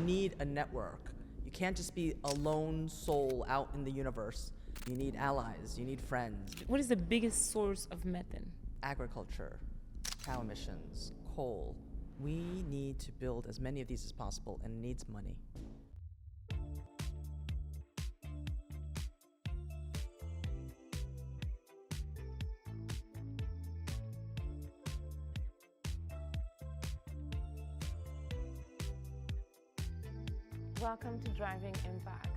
need a network. You can't just be a lone soul out in the universe. You need allies, you need friends. What is the biggest source of methane? Agriculture, cow emissions, coal. We need to build as many of these as possible, and it needs money. Welcome to Driving Impact.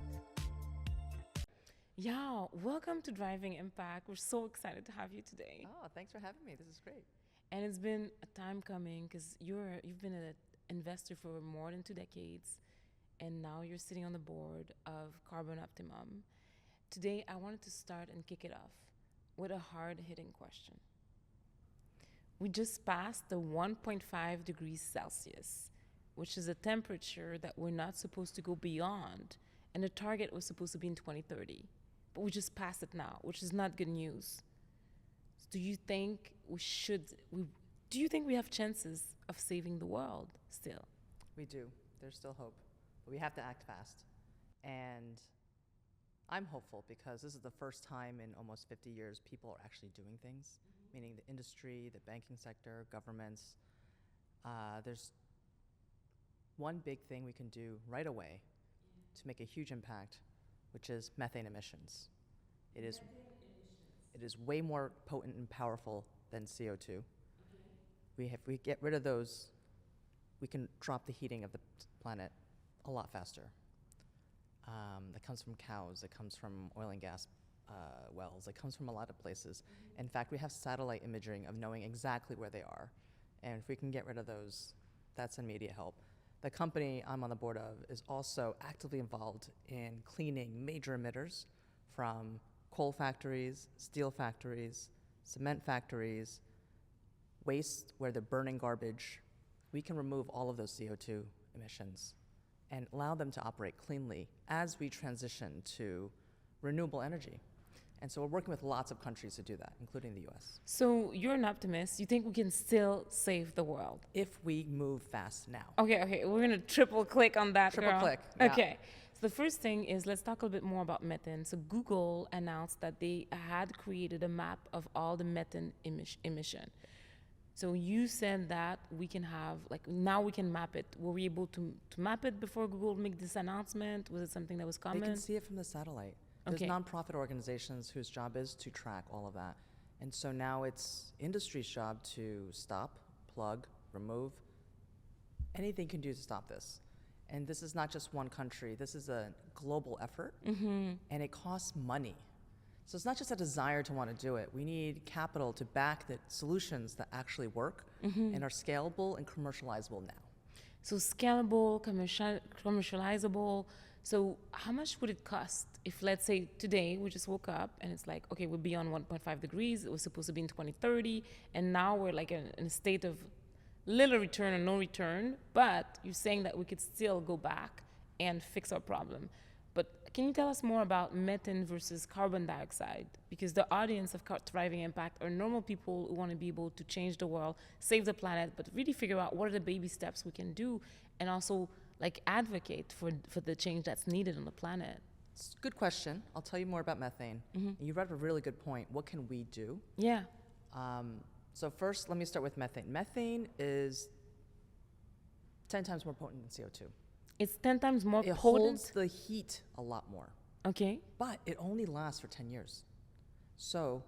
Yao, welcome to Driving Impact. We're so excited to have you today. Oh, thanks for having me. This is great. And it's been a time coming because you've been an investor for more than 2 decades, and now you're sitting on the board of CarbonOptimum. Today, I wanted to start and kick it off with a hard-hitting question. We just passed the 1.5 degrees Celsius, which is a temperature that we're not supposed to go beyond, and the target was supposed to be in 2030. But we just passed it now, which is not good news. Do you think we have chances of saving the world still? We do. There's still hope. But we have to act fast. And I'm hopeful because this is the first time in almost 50 years people are actually doing things, meaning the industry, the banking sector, governments. There's one big thing we can do right away to make a huge impact, which is methane emissions. It is way more potent and powerful than CO2. If we get rid of those, we can drop the heating of the planet a lot faster. That comes from cows, it comes from oil and gas wells, it comes from a lot of places. In fact, we have satellite imaging of knowing exactly where they are. And if we can get rid of those, that's immediate help. The company I'm on the board of is also actively involved in cleaning major emitters from coal factories, steel factories, cement factories, waste where they're burning garbage. We can remove all of those CO2 emissions and allow them to operate cleanly as we transition to renewable energy. And so we're working with lots of countries to do that, including the US. So you're an optimist. You think we can still save the world? If we move fast now. Okay. We're going to triple click on that, Triple girl. click, yeah. Okay. So the first thing is, let's talk a little bit more about methane. So Google announced that they had created a map of all the methane emission. So you said that we can have, now we can map it. Were we able to map it before Google made this announcement? Was it something that was common? They can see it from the satellite. There's nonprofit organizations whose job is to track all of that. And so now it's industry's job to stop, plug, remove, anything can do to stop this. And this is not just one country, this is a global effort, and it costs money. So it's not just a desire to want to do it. We need capital to back the solutions that actually work and are scalable and commercializable now. So scalable, commercializable. So how much would it cost if, let's say, today we just woke up and it's like, okay, we're beyond 1.5 degrees. It was supposed to be in 2030, and now we're like in a state of little return or no return. But you're saying that we could still go back and fix our problem. But can you tell us more about methane versus carbon dioxide? Because the audience of Thriving Impact are normal people who want to be able to change the world, save the planet, but really figure out what are the baby steps we can do, and also advocate for the change that's needed on the planet. It's a good question. I'll tell you more about methane. You brought up a really good point. What can we do? Yeah. So first, let me start with methane. Methane is 10 times more potent than CO2. It's 10 times more potent? It potent? holds the heat a lot more. Okay. But it only lasts for 10 years. So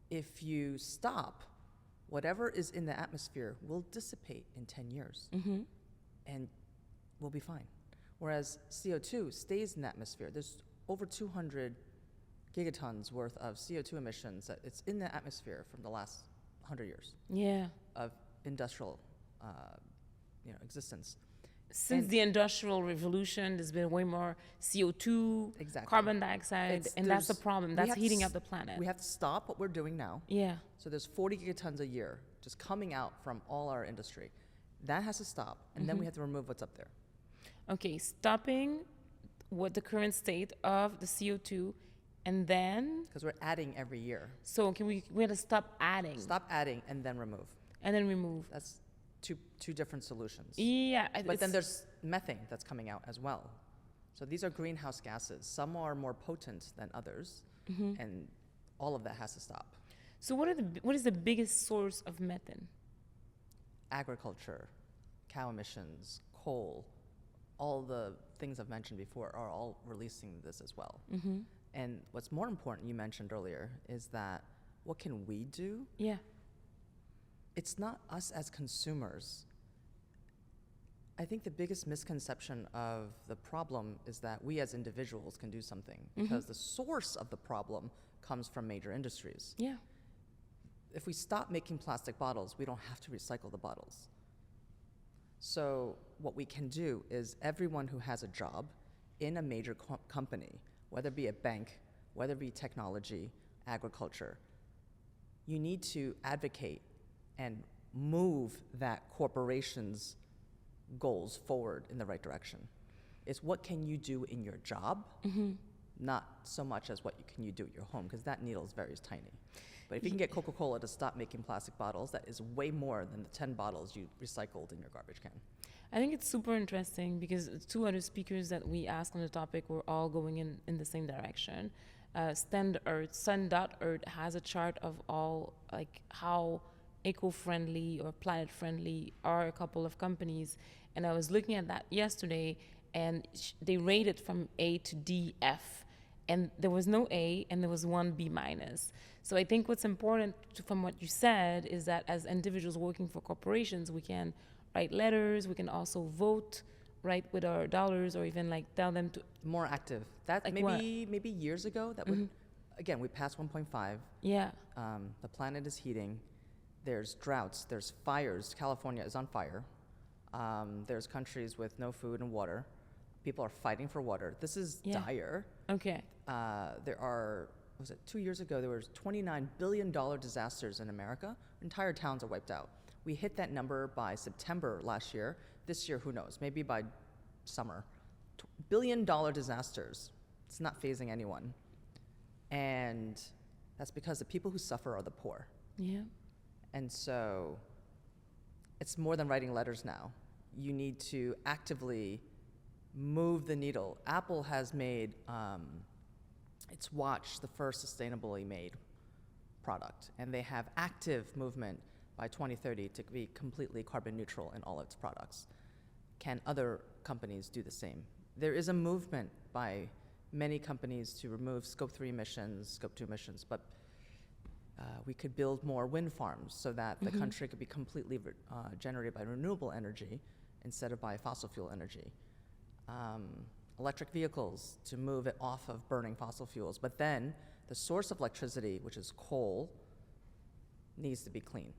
if you stop, whatever is in the atmosphere will dissipate in 10 years. And we'll be fine. Whereas CO2 stays in the atmosphere. There's over 200 gigatons worth of CO2 emissions that it's in the atmosphere from the last 100 years of industrial existence. Since the Industrial Revolution, there's been way more CO2, carbon dioxide, and that's the problem. That's heating up the planet. We have to stop what we're doing now. Yeah. So there's 40 gigatons a year just coming out from all our industry. That has to stop, and then we have to remove what's up there. Okay, stopping what the current state of the CO2, and then? Because we're adding every year. So we have to stop adding. Stop adding and then remove. And then remove. That's two different solutions. Yeah. But then there's methane that's coming out as well. So these are greenhouse gases. Some are more potent than others, and all of that has to stop. So what is the biggest source of methane? Agriculture, cow emissions, coal, all the things I've mentioned before are all releasing this as well. And what's more important, you mentioned earlier, is that what can we do? Yeah. It's not us as consumers. I think the biggest misconception of the problem is that we as individuals can do something, because the source of the problem comes from major industries. Yeah. If we stop making plastic bottles, we don't have to recycle the bottles. So what we can do is everyone who has a job in a major company, whether it be a bank, whether it be technology, agriculture, you need to advocate and move that corporation's goals forward in the right direction. It's what can you do in your job, not so much as what can you do at your home, because that needle is very tiny. But if you can get Coca-Cola to stop making plastic bottles, that is way more than the 10 bottles you recycled in your garbage can. I think it's super interesting because two other speakers that we asked on the topic were all going in the same direction. Sun.Earth has a chart of all, like, how eco-friendly or planet-friendly are a couple of companies. And I was looking at that yesterday, and they rated from A to D, F. And there was no A, and there was one B minus. So I think what's important from what you said is that as individuals working for corporations, we can write letters, we can also vote, right, with our dollars, or even like tell them to... More active. That like maybe years ago, that would, again, we passed 1.5. Yeah. The planet is heating. There's droughts, there's fires. California is on fire. There's countries with no food and water. People are fighting for water. This is dire. Okay. There are, was it 2 years ago, there was $29 billion disasters in America. Entire towns are wiped out. We hit that number by September last year. This year, who knows? Maybe by summer. Billion-dollar disasters. It's not fazing anyone. And that's because the people who suffer are the poor. Yeah. And so it's more than writing letters now. You need to actively move the needle. Apple has made its watch the first sustainably made product, and they have active movement by 2030 to be completely carbon neutral in all its products. Can other companies do the same? There is a movement by many companies to remove Scope 3 emissions, Scope 2 emissions, but we could build more wind farms so that the country could be completely generated by renewable energy instead of by fossil fuel energy. Electric vehicles to move it off of burning fossil fuels. But then the source of electricity, which is coal, needs to be clean.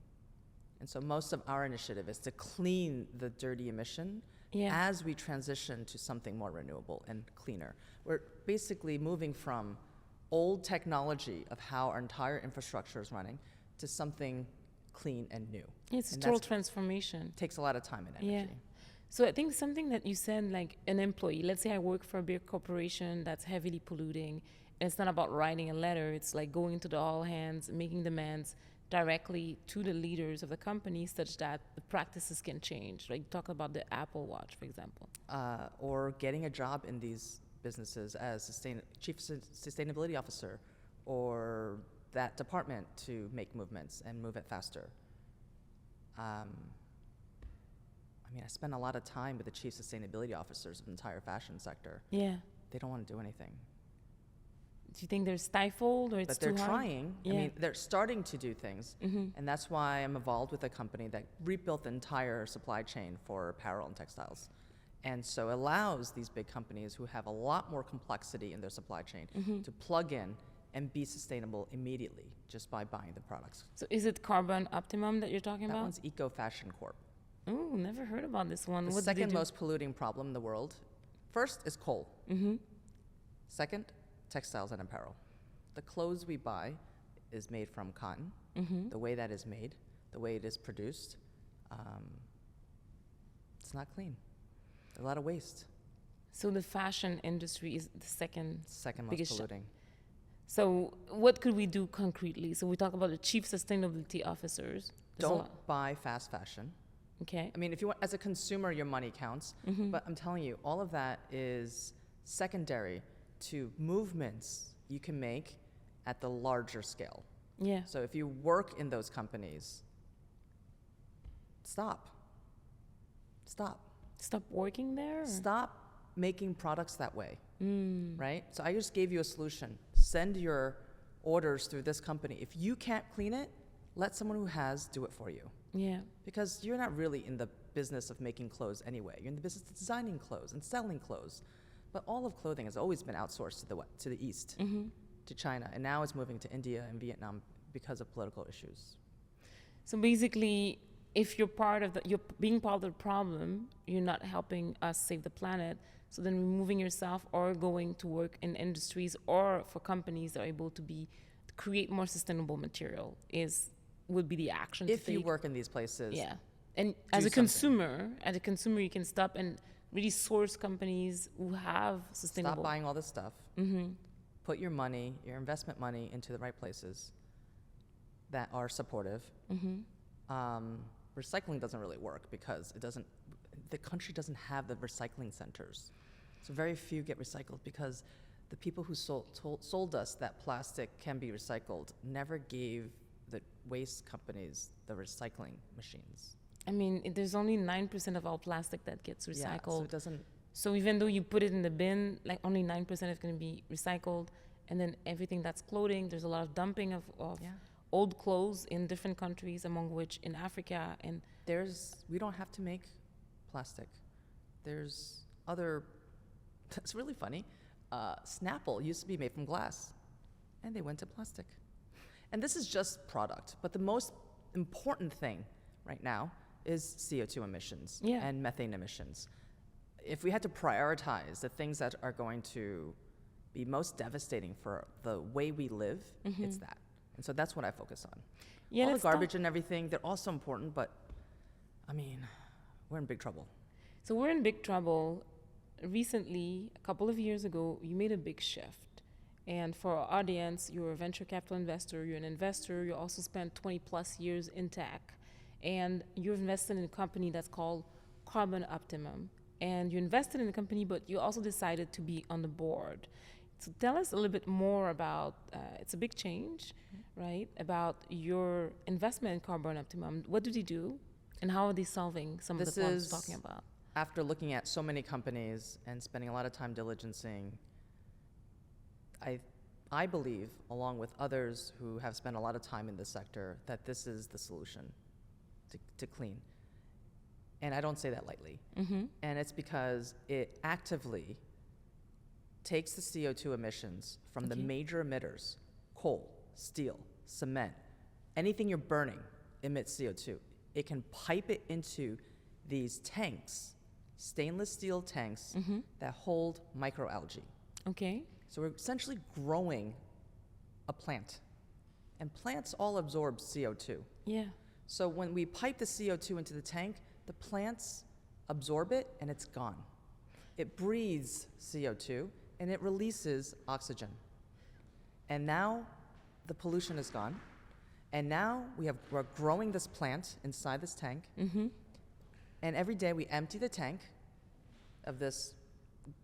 And so most of our initiative is to clean the dirty emission as we transition to something more renewable and cleaner. We're basically moving from old technology of how our entire infrastructure is running to something clean and new. It's a total transformation. Takes a lot of time and energy. Yeah. So I think something that you said, like an employee, let's say I work for a big corporation that's heavily polluting, and it's not about writing a letter, it's like going to the all hands, making demands directly to the leaders of the company such that the practices can change. Like talk about the Apple Watch, for example. Or getting a job in these businesses as chief sustainability officer, or that department to make movements and move it faster. I spend a lot of time with the chief sustainability officers of the entire fashion sector. Yeah. They don't want to do anything. Do you think they're stifled, or it's too hard? But they're trying. Yeah. They're starting to do things. And that's why I'm involved with a company that rebuilt the entire supply chain for apparel and textiles. And so allows these big companies who have a lot more complexity in their supply chain to plug in and be sustainable immediately just by buying the products. So is it CarbonOptimum that you're talking about? That one's Eco Fashion Corp. Oh, never heard about this one. The second most polluting problem in the world. First is coal. Second, textiles and apparel. The clothes we buy is made from cotton. The way that is made, the way it is produced, it's not clean. A lot of waste. So the fashion industry is the second most polluting. So what could we do concretely? So we talk about the chief sustainability officers. Don't buy fast fashion. Okay. I mean, if you want, as a consumer, your money counts. But I'm telling you, all of that is secondary to movements you can make at the larger scale. Yeah. So if you work in those companies, stop. Stop working there? Stop making products that way, right? So I just gave you a solution. Send your orders through this company. If you can't clean it, let someone who has do it for you. Yeah. Because you're not really in the business of making clothes anyway. You're in the business of designing clothes and selling clothes. But all of clothing has always been outsourced to the East, to China. And now it's moving to India and Vietnam because of political issues. So basically, if you're being part of the problem, you're not helping us save the planet. So then removing yourself or going to work in industries or for companies that are able to create more sustainable material would be the action to take. If you work in these places. Yeah. And as a consumer, you can stop and really source companies who have sustainable. Stop buying all this stuff. Put your money, your investment money, into the right places that are supportive. Recycling doesn't really work because the country doesn't have the recycling centers. So very few get recycled because the people who sold us that plastic can be recycled never gave the waste companies the recycling machines. I mean, there's only 9% of all plastic that gets recycled. Yeah, so it doesn't. So even though you put it in the bin, like only 9% is going to be recycled, and then everything that's clothing, there's a lot of dumping of old clothes in different countries, among which in Africa. And we don't have to make plastic. There's other. That's really funny. Snapple used to be made from glass, and they went to plastic. And this is just product, but the most important thing right now is CO2 emissions and methane emissions. If we had to prioritize the things that are going to be most devastating for the way we live, it's that. And so that's what I focus on. Yeah, all the garbage and everything, they're also important, but I mean, we're in big trouble. So we're in big trouble. Recently, a couple of years ago, you made a big shift. And for our audience, you're a venture capital investor, you're an investor, you also spent 20 plus years in tech. And you've invested in a company that's called CarbonOptimum. And you invested in the company, but you also decided to be on the board. So tell us a little bit more about, it's a big change, right? About your investment in CarbonOptimum. What do they do? And how are they solving some of the problems we're talking about? After looking at so many companies and spending a lot of time diligencing, I believe, along with others who have spent a lot of time in this sector, that this is the solution to clean. And I don't say that lightly. And it's because it actively takes the CO2 emissions from the major emitters, coal, steel, cement, anything you're burning emits CO2. It can pipe it into these tanks, stainless steel tanks that hold microalgae. Okay. So we're essentially growing a plant. And plants all absorb CO2. Yeah. So when we pipe the CO2 into the tank, the plants absorb it and it's gone. It breathes CO2 and it releases oxygen. And now the pollution is gone. And now we're growing this plant inside this tank. And every day we empty the tank of this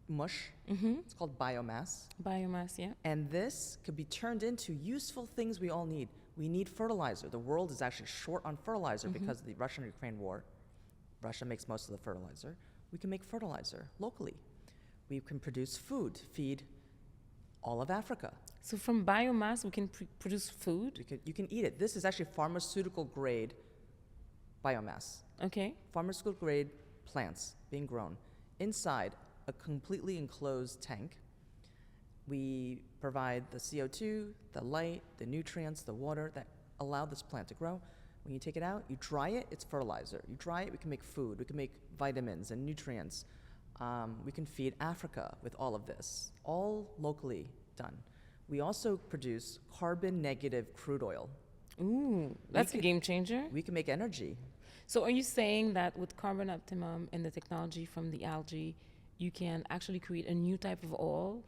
mush. It's called biomass. Biomass, yeah. And this could be turned into useful things we all need. We need fertilizer. The world is actually short on fertilizer because of the Russian-Ukraine war. Russia makes most of the fertilizer. We can make fertilizer locally. We can produce food, feed all of Africa. So from biomass, we can produce food? You can eat it. This is actually pharmaceutical grade biomass. Okay. Pharmaceutical grade plants being grown inside a completely enclosed tank. We provide the CO2, the light, the nutrients, the water that allow this plant to grow. When you take it out, you dry it, it's fertilizer. You dry it, we can make food, we can make vitamins and nutrients. We can feed Africa with all of this, all locally done. We also produce carbon negative crude oil. Ooh, that's a game changer. We can make energy. So are you saying that with CarbonOptimum and the technology from the algae, you can actually create a new type of oil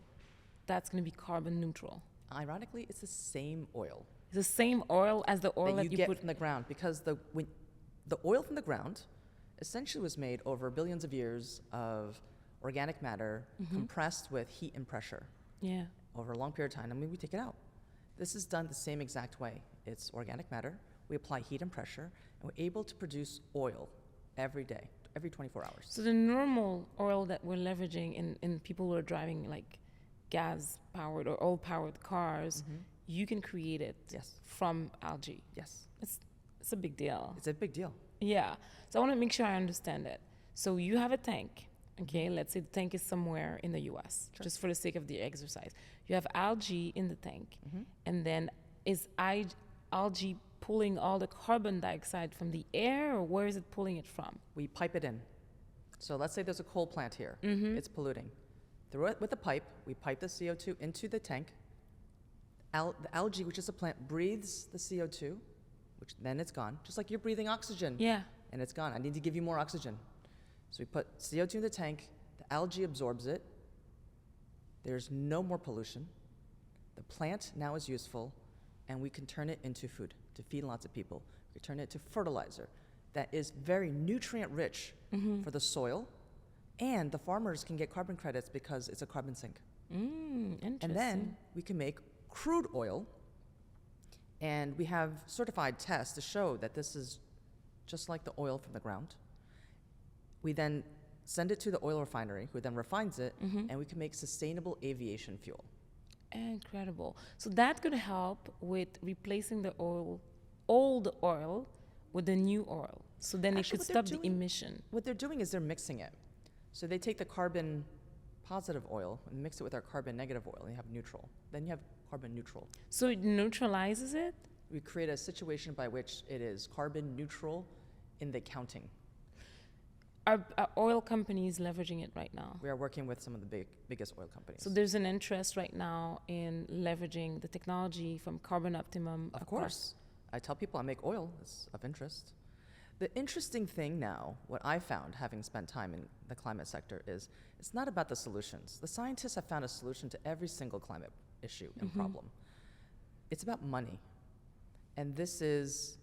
that's going to be carbon neutral? Ironically, it's the same oil. It's the same oil as the oil that you get from the ground, because the oil from the ground essentially was made over billions of years of organic matter compressed with heat and pressure Yeah. over a long period of time. I mean, we take it out. This is done the same exact way. It's organic matter. We apply heat and pressure, and we're able to produce oil every day, every 24 hours. So the normal oil that we're leveraging in people who are driving like gas-powered or oil-powered cars, you can create it Yes. from algae. Yes. It's a big deal. It's a big deal. Yeah. So I want to make sure I understand it. So you have a tank. Okay, let's say the tank is somewhere in the US, Sure. just for the sake of the exercise. You have algae in the tank, and then is algae pulling all the carbon dioxide from the air, or where is it pulling it from? We pipe it in. So let's say there's a coal plant here. It's polluting. Through it with a pipe, we pipe the CO2 into the tank. The algae, which is a plant, breathes the CO2, which then it's gone, just like you're breathing oxygen. Yeah. And it's gone. I need to give you more oxygen. So we put CO2 in the tank, the algae absorbs it, there's no more pollution, the plant now is useful, and we can turn it into food to feed lots of people. We can turn it to fertilizer that is very nutrient rich for the soil, and the farmers can get carbon credits because it's a carbon sink. Interesting. And then we can make crude oil, and we have certified tests to show that this is just like the oil from the ground. We then send it to the oil refinery, who then refines it, and we can make sustainable aviation fuel. Incredible. So that could help with replacing the old oil with the new oil. So then Actually, it could what they're stop the doing- emission. What they're doing is they're mixing it. So they take the carbon positive oil and mix it with our carbon negative oil, and you have neutral. Then you have carbon neutral. So it neutralizes it? We create a situation by which it is carbon neutral in the counting. Are oil companies leveraging it right now? We are working with some of the biggest oil companies. So there's an interest right now in leveraging the technology from CarbonOptimum. Of course. I tell people I make oil. It's of interest. The interesting thing now, what I found having spent time in the climate sector, is it's not about the solutions. The scientists have found a solution to every single climate issue and problem. It's about money. And this is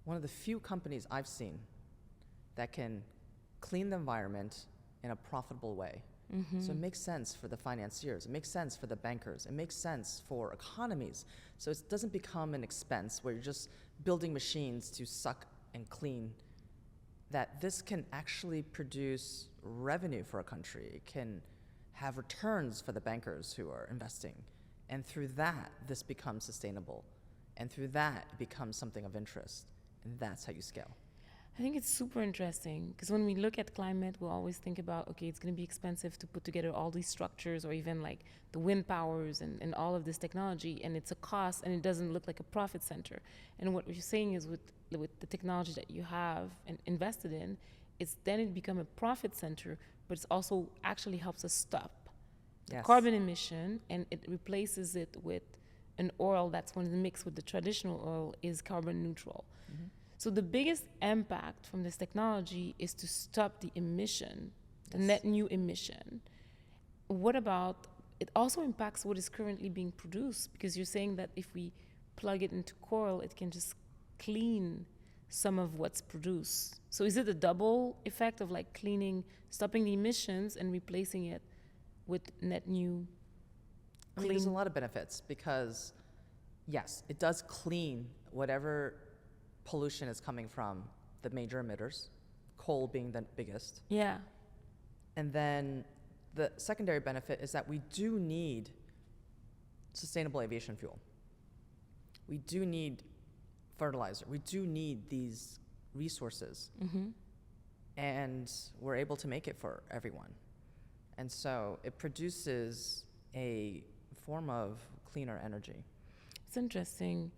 one of the few companies I've seen that can clean the environment in a profitable way. So it makes sense for the financiers, it makes sense for the bankers, it makes sense for economies. So it doesn't become an expense where you're just building machines to suck and clean, that this can actually produce revenue for a country. It can have returns for the bankers who are investing. And through that, this becomes sustainable. And through that, it becomes something of interest. And that's how you scale. I think it's super interesting because when we look at climate, we always think about, okay, it's going to be expensive to put together all these structures or even like the wind powers and all of this technology, and it's a cost and it doesn't look like a profit center. And what you're saying is with the technology that you have and invested in, it's then it become a profit center, but it's also actually helps us stop the carbon emission, and it replaces it with an oil that's when it's mixed with the traditional oil is carbon neutral. So the biggest impact from this technology is to stop the emission, the net new emission. What about, it also impacts what is currently being produced, because you're saying that if we plug it into coal, it can just clean some of what's produced. So is it a double effect of like cleaning, stopping the emissions and replacing it with net new I mean, there's a lot of benefits because, yes, it does clean whatever pollution is coming from the major emitters, coal being the biggest. Yeah. And then the secondary benefit is that we do need sustainable aviation fuel. We do need fertilizer. We do need these resources. And we're able to make it for everyone. And so it produces a form of cleaner energy. It's interesting.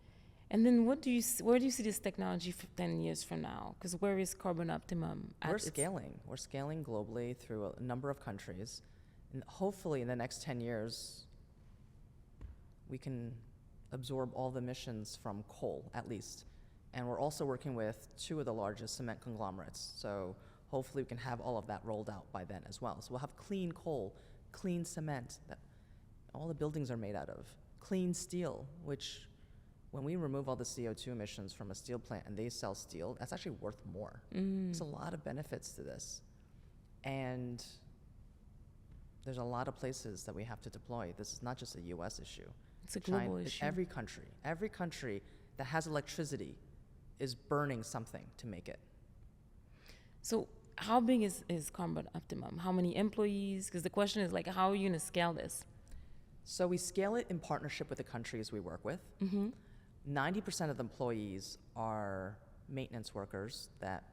And then where do you see this technology for 10 years from now? Because where is CarbonOptimum at? We're scaling. We're scaling globally through a number of countries. And hopefully in the next 10 years, we can absorb all the emissions from coal, at least. And we're also working with 2 of the largest cement conglomerates. So hopefully we can have all of that rolled out by then as well. So we'll have clean coal, clean cement that all the buildings are made out of, clean steel, which when we remove all the CO2 emissions from a steel plant and they sell steel, that's actually worth more. There's a lot of benefits to this. And there's a lot of places that we have to deploy. This is not just a US issue. It's a global issue. Every country that has electricity is burning something to make it. So how big is CarbonOptimum? How many employees? Because the question is like, how are you going to scale this? So we scale it in partnership with the countries we work with. 90% of the employees are maintenance workers that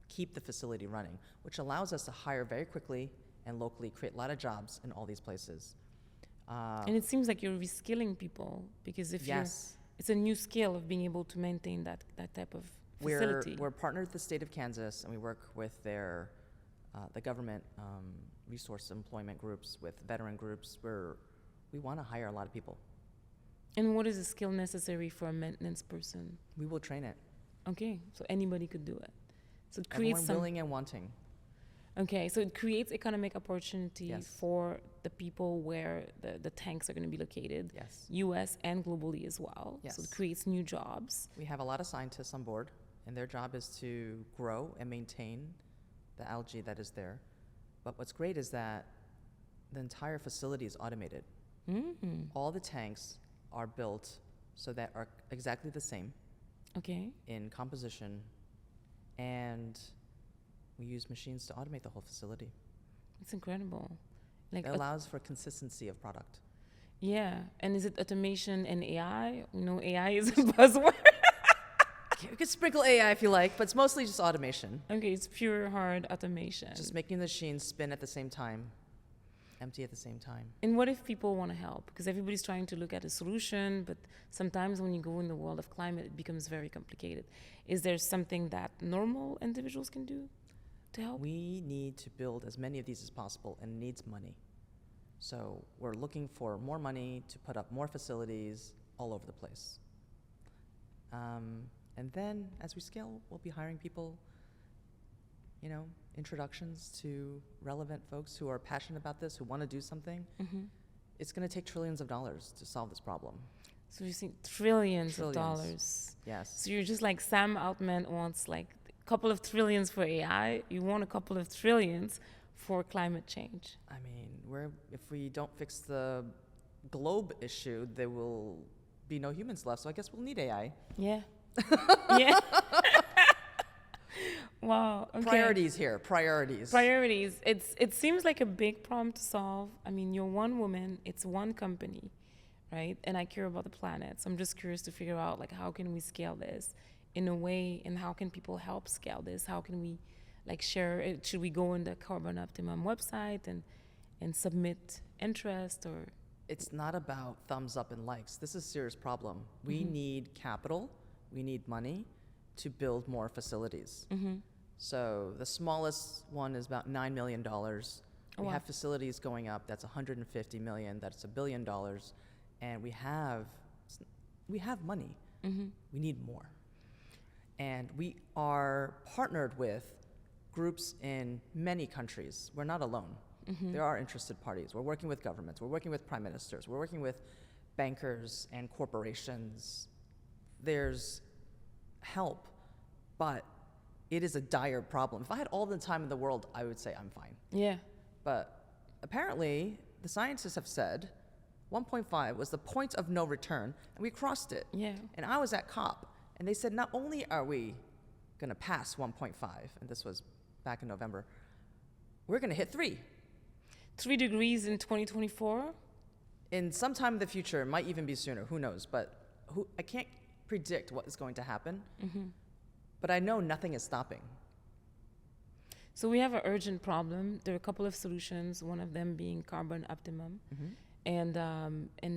keep the facility running, which allows us to hire very quickly and locally, create a lot of jobs in all these places. And it seems like you're reskilling people, because if it's a new skill of being able to maintain that type of facility. We're partnered with the state of Kansas, and we work with their the government resource employment groups, with veteran groups, where we want to hire a lot of people. And what is the skill necessary for a maintenance person? We will train it. Okay, so anybody could do it. So it creates Everyone willing and wanting. Okay, so it creates economic opportunity for the people where the tanks are going to be located. Yes. US and globally as well. Yes. So it creates new jobs. We have a lot of scientists on board, and their job is to grow and maintain the algae that is there. But what's great is that the entire facility is automated. All the tanks are built so that are exactly the same in composition, and we use machines to automate the whole facility. It's incredible. Like it allows for consistency of product. Yeah, and is it automation and AI? You know, AI is a buzzword. You can sprinkle AI if you like, but it's mostly just automation. Okay, it's pure hard automation. Just making the machines spin at the same time, empty at the same time. And what if people want to help? Because everybody's trying to look at a solution, but sometimes when you go in the world of climate, it becomes very complicated. Is there something that normal individuals can do to help? We need to build as many of these as possible, and it needs money. So we're looking for more money to put up more facilities all over the place. And then as we scale, we'll be hiring people, you know, introductions to relevant folks who are passionate about this, who want to do something. It's going to take trillions of dollars to solve this problem. So you see trillions of dollars. Yes. So you're just like Sam Altman wants like a couple of trillions for AI. You want a couple of trillions for climate change. I mean, if we don't fix the globe issue, there will be no humans left. So I guess we'll need AI. Yeah. Yeah. Wow. Okay. Priorities here. Priorities. It seems like a big problem to solve. I mean, you're one woman. It's one company, right? And I care about the planet. So I'm just curious to figure out, like, how can we scale this in a way, and how can people help scale this? How can we, like, share it? Should we go on the CarbonOptimum website and submit interest, or? It's not about thumbs up and likes. This is a serious problem. We need capital. We need money to build more facilities. So the smallest one is about $9 million. We have facilities going up that's $150 million, that's $1 billion, and we have money. We need more. And we are partnered with groups in many countries. We're not alone. There are interested parties. We're working with governments. We're working with prime ministers. We're working with bankers and corporations. There's help, but it is a dire problem. If I had all the time in the world, I would say I'm fine. Yeah. But apparently, the scientists have said 1.5 was the point of no return, and we crossed it. Yeah. And I was at COP, and they said not only are we going to pass 1.5, and this was back in November, we're going to hit 3. 3 degrees in 2024? In some time in the future, it might even be sooner, who knows, but I can't predict what is going to happen, but I know nothing is stopping. So we have an urgent problem. There are a couple of solutions, one of them being CarbonOptimum. And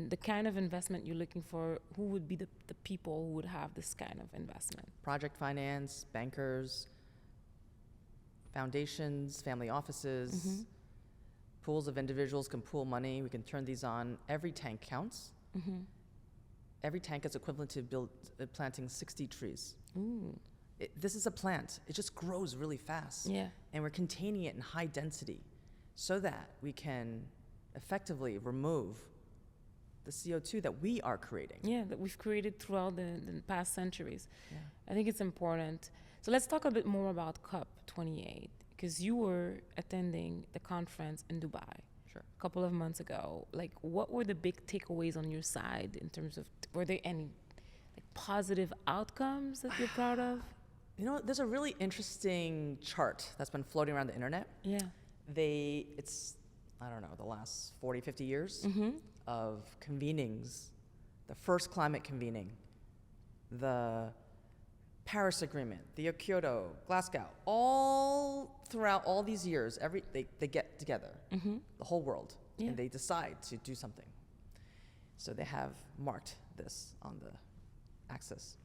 the kind of investment you're looking for, who would be the people who would have this kind of investment? Project finance, bankers, foundations, family offices, pools of individuals can pool money. We can turn these on. Every tank counts. Every tank is equivalent to planting 60 trees. This is a plant. It just grows really fast. Yeah. And we're containing it in high density so that we can effectively remove the CO2 that we are creating. Yeah, that we've created throughout the past centuries. Yeah. I think it's important. So let's talk a bit more about COP28, because you were attending the conference in Dubai Sure. a couple of months ago. Like, what were the big takeaways on your side in terms of, were there any like positive outcomes that you're proud of? You know, there's a really interesting chart that's been floating around the internet. Yeah. It's, I don't know, the last 40, 50 years of convenings, the first climate convening, the Paris Agreement, the Kyoto, Glasgow, all throughout all these years, they get together, the whole world, and they decide to do something. So they have marked this on the axis.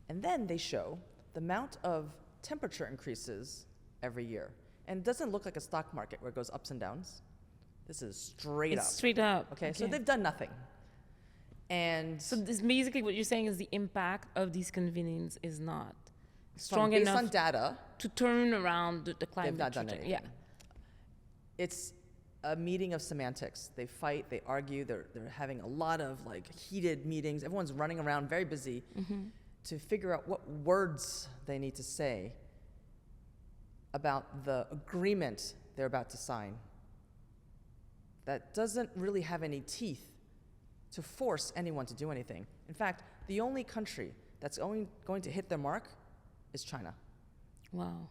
And then they show the amount of temperature increases every year. And it doesn't look like a stock market where it goes ups and downs. This is straight up. Straight up. Okay, so they've done nothing. And so this basically what you're saying is the impact of these convenings is not strong enough based on data to turn around the climate. They've not done anything. Yeah. It's a meeting of semantics. They fight, they argue, they're having a lot of like heated meetings. Everyone's running around very busy to figure out what words they need to say about the agreement they're about to sign that doesn't really have any teeth to force anyone to do anything. In fact, the only country that's going to hit their mark is China. Wow.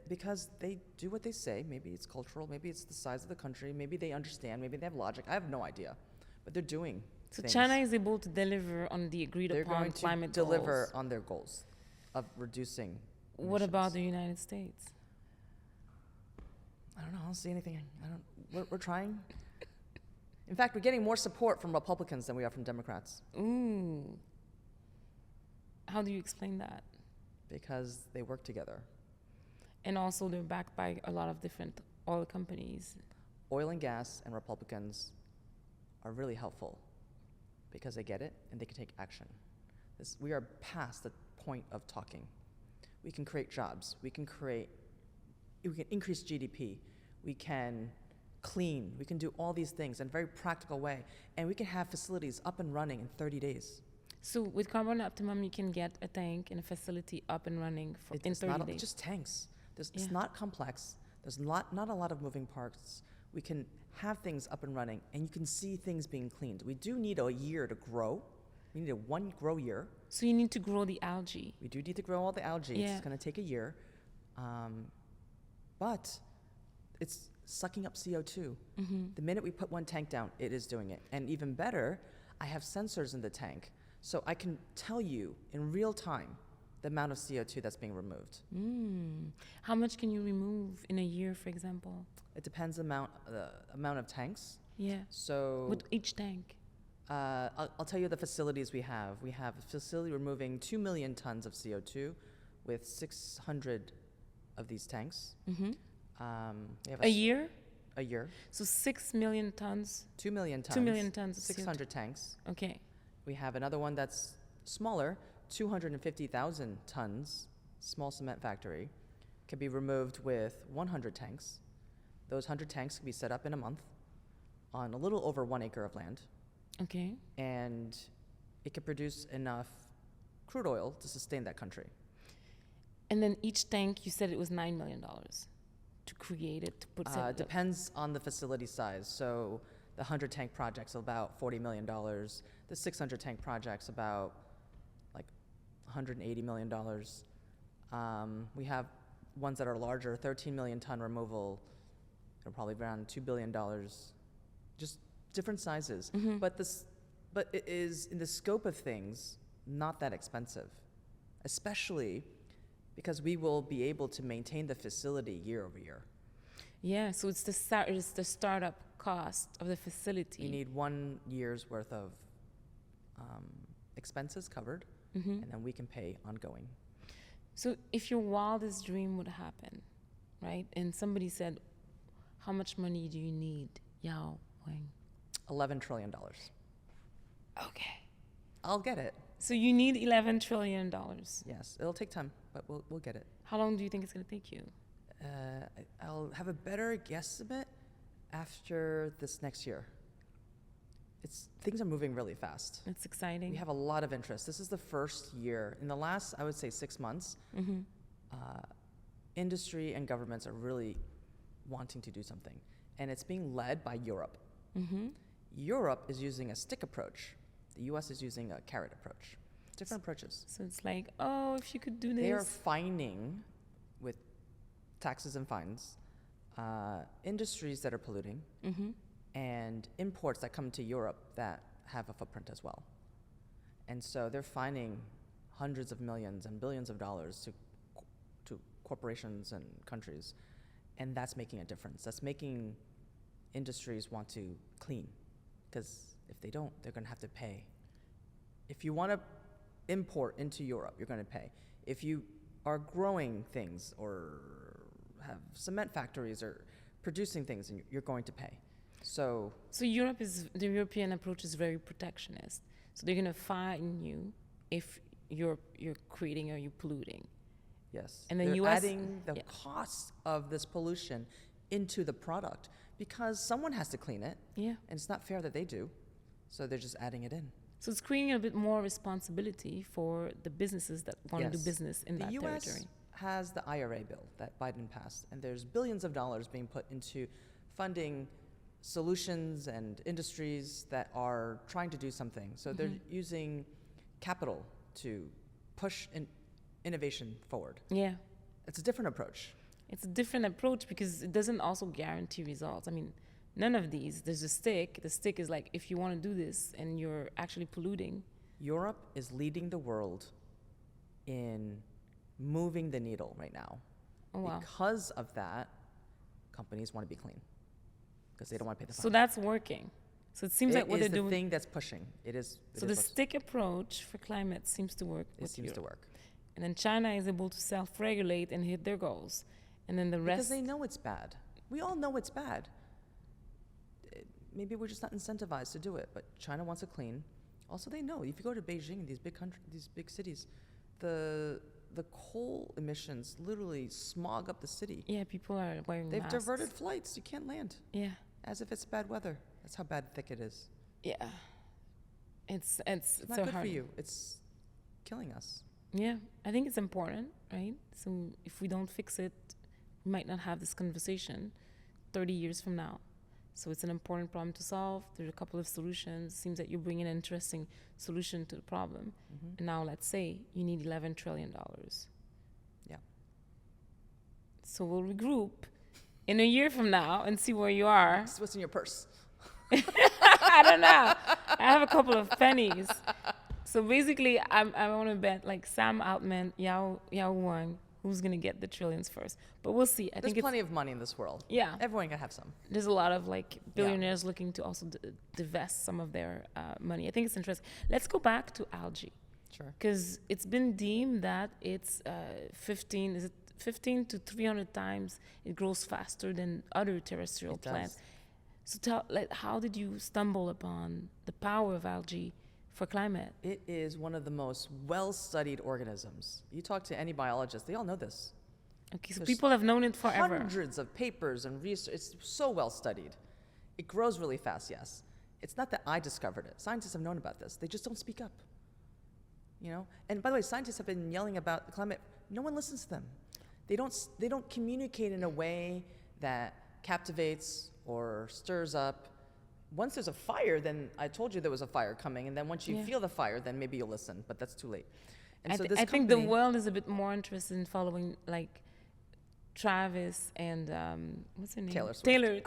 Because they do what they say. Maybe it's cultural, maybe it's the size of the country, maybe they understand, maybe they have logic. I have no idea. But they're doing things. China is able to deliver on the agreed upon climate goals. They're going to deliver on their goals of reducing emissions. What about the United States? I don't know. I don't see anything. We're trying. In fact, we're getting more support from Republicans than we are from Democrats. Ooh. How do you explain that? Because they work together. And also they're backed by a lot of different oil companies. Oil and gas and Republicans are really helpful because they get it and they can take action. We are past the point of talking. We can create jobs. We can increase GDP. We can clean. We can do all these things in a very practical way. And we can have facilities up and running in 30 days. So with CarbonOptimum, you can get a tank and a facility up and running in 30 days? It's just tanks. It's not complex. There's not a lot of moving parts. We can have things up and running, and you can see things being cleaned. We do need a year to grow. We need a one grow year. So you need to grow the algae. We do need to grow all the algae. Yeah. It's going to take a year. But it's sucking up CO2. The minute we put one tank down, it is doing it. And even better, I have sensors in the tank. So I can tell you in real time the amount of CO2 that's being removed. How much can you remove in a year, for example? It depends the amount of tanks. Yeah. So with each tank? I'll tell you the facilities we have. We have a facility removing 2 million tons of CO2 with 600 of these tanks. We have a year? A year. So 6 million tons? 2 million tons. 2 million tons of 600 CO2. tanks. Okay. We have another one that's smaller, 250,000 tons, small cement factory, can be removed with 100 tanks. Those 100 tanks can be set up in a month on a little over 1 acre of land. Okay. And it can produce enough crude oil to sustain that country. And then each tank, you said it was $9 million to create it, to put it. Depends on the facility size. So the 100 tank project's about $40 million. The 600 tank project's about like $180 million. We have ones that are larger, 13 million ton removal, they're probably around $2 billion. Just different sizes. But it is, in the scope of things, not that expensive, especially because we will be able to maintain the facility year over year. Yeah, so it's the startup cost of the facility. You need 1 year's worth of expenses covered, and then we can pay ongoing. So if your wildest dream would happen, right, and somebody said, how much money do you need, Yao Huang? $11 trillion. Okay. I'll get it. So you need $11 trillion. Yes, it'll take time, but we'll get it. How long do you think it's going to take you? I'll have a better guesstimate after this next year. things are moving really fast. It's exciting. We have a lot of interest. This is the first year. In the last, I would say, 6 months, industry and governments are really wanting to do something. And it's being led by Europe. Europe is using a stick approach. The US is using a carrot approach. Different approaches. So it's like, oh, if you could do this. They are fining, with taxes and fines, industries that are polluting, and imports that come to Europe that have a footprint as well. And so they're fining hundreds of millions and billions of dollars to corporations and countries, and that's making a difference. That's making industries want to clean, because if they don't, they're going to have to pay. If you want to import into Europe, you're going to pay. If you are growing things or have cement factories or producing things, you're going to pay. So the European approach is very protectionist. So they're going to fine you if you're creating or you're polluting. Yes. And then they're US adding the cost of this pollution into the product because someone has to clean it. Yeah. And it's not fair that they do. So they're just adding it in. So it's creating a bit more responsibility for the businesses that want to do business in that territory. The US has the IRA bill that Biden passed, and there's billions of dollars being put into funding solutions and industries that are trying to do something. So they're using capital to push innovation forward. Yeah. It's a different approach. It's a different approach because it doesn't also guarantee results. I mean, none of these. There's a stick. The stick is like, if you want to do this and you're actually polluting. Europe is leading the world in moving the needle right now. Oh, wow. Because of that, companies want to be clean because they don't want to pay the fine. So that's working. So it seems like what they're doing. It is the thing that's pushing. It is. So the stick approach for climate seems to work. It seems to work. And then China is able to self-regulate and hit their goals. And then the rest. Because they know it's bad. We all know it's bad. Maybe we're just not incentivized to do it, but China wants to clean. Also, they know if you go to Beijing, these big cities, the coal emissions literally smog up the city. Yeah, people are wearing They've masks. diverted flights. You can't land. Yeah. As if it's bad weather. That's how bad thick it is. Yeah. It's not so good hard. for you. It's killing us. Yeah, I think it's important, right? So if we don't fix it, we might not have this conversation 30 years from now. So it's an important problem to solve. There's a couple of solutions. Seems that you're bringing an interesting solution to the problem. And now let's say you need $11 trillion. Yeah. So we'll regroup in a year from now and see where you are. What's in your purse? I don't know. I have a couple of pennies. So basically, I want to bet like Sam Altman, Yao Huang, who's going to get the trillions first. But we'll see. I There's think plenty of money in this world. Yeah. Everyone can have some. There's a lot of like billionaires looking to also divest some of their money. I think it's interesting. Let's go back to algae. Sure. Because it's been deemed that it's 15 to 300 times it grows faster than other terrestrial plants. So how did you stumble upon the power of algae for climate? It is one of the most well-studied organisms. You talk to any biologist, they all know this. Okay, so people have known it forever. Hundreds of papers and research. It's so well-studied. It grows really fast, yes. It's not that I discovered it. Scientists have known about this. They just don't speak up. You know? And by the way, scientists have been yelling about the climate. No one listens to them. They don't communicate in a way that captivates or stirs up. Once there's a fire, then I told you there was a fire coming, and then once you feel the fire, then maybe you'll listen, but that's too late. And I think the world is a bit more interested in following like Travis and what's her name? Taylor Swift. Taylor.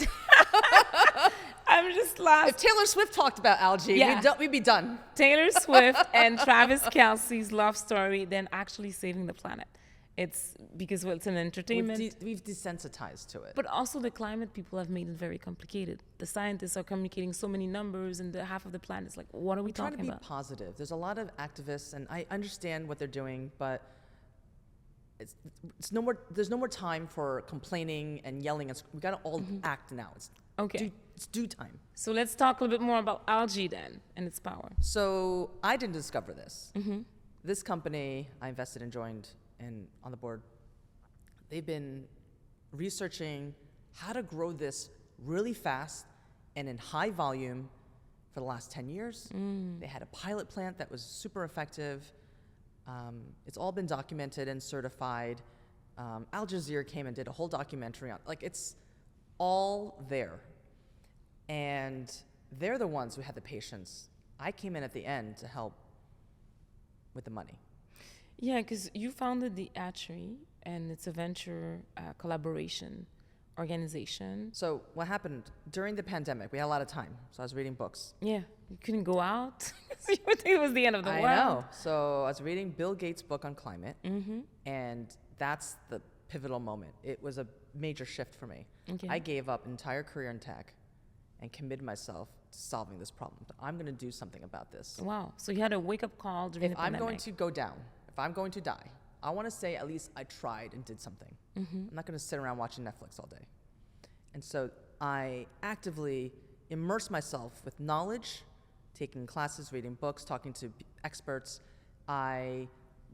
I'm just lost. If Taylor Swift talked about algae, we'd be done. Taylor Swift and Travis Kelce's love story than actually saving the planet. It's because, well, it's an entertainment. We've desensitized to it. But also the climate people have made it very complicated. The scientists are communicating so many numbers and the half of the planet is like, what are we talking about? Trying to be positive. There's a lot of activists, and I understand what they're doing, but there's no more time for complaining and yelling. We got to all act now. It's due time. So let's talk a little bit more about algae then and its power. So I didn't discover this. This company I invested in, joined, and on the board, they've been researching how to grow this really fast and in high volume for the last 10 years. They had a pilot plant that was super effective. It's all been documented and certified. Al Jazeera came and did a whole documentary on, like, it's all there. And they're the ones who had the patience. I came in at the end to help with the money. Yeah, because you founded the Hatchery, and it's a venture collaboration organization. So what happened during the pandemic, we had a lot of time. So I was reading books. Yeah, you couldn't go out. You would think it was the end of the world. I know. So I was reading Bill Gates' book on climate, and that's the pivotal moment. It was a major shift for me. Okay. I gave up an entire career in tech and committed myself to solving this problem. I'm going to do something about this. Wow. So you had a wake-up call during the pandemic. If I'm going to go down, if I'm going to die, I want to say at least I tried and did something. I'm not going to sit around watching Netflix all day. And so I actively immerse myself with knowledge, taking classes, reading books, talking to experts. I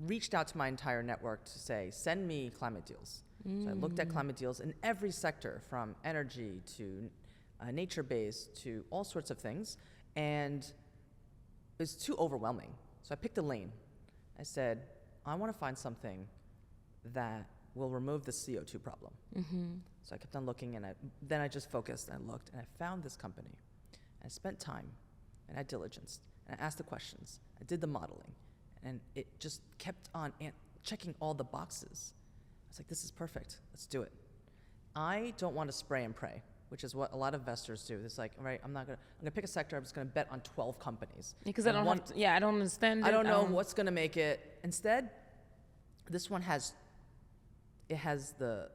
reached out to my entire network to say, send me climate deals. So I looked at climate deals in every sector, from energy to nature-based to all sorts of things. And it was too overwhelming. So I picked a lane. I said, I want to find something that will remove the CO2 problem. So I kept on looking, and then I just focused and I looked, and I found this company. I spent time, and I diligenced, and I asked the questions. I did the modeling, and it just kept on checking all the boxes. I was like, this is perfect. Let's do it. I don't want to spray and pray, which is what a lot of investors do. It's like, all right, I'm gonna pick a sector. I'm just gonna bet on 12 companies. Because I don't I don't understand. I don't know what's gonna make it. Instead, this one has the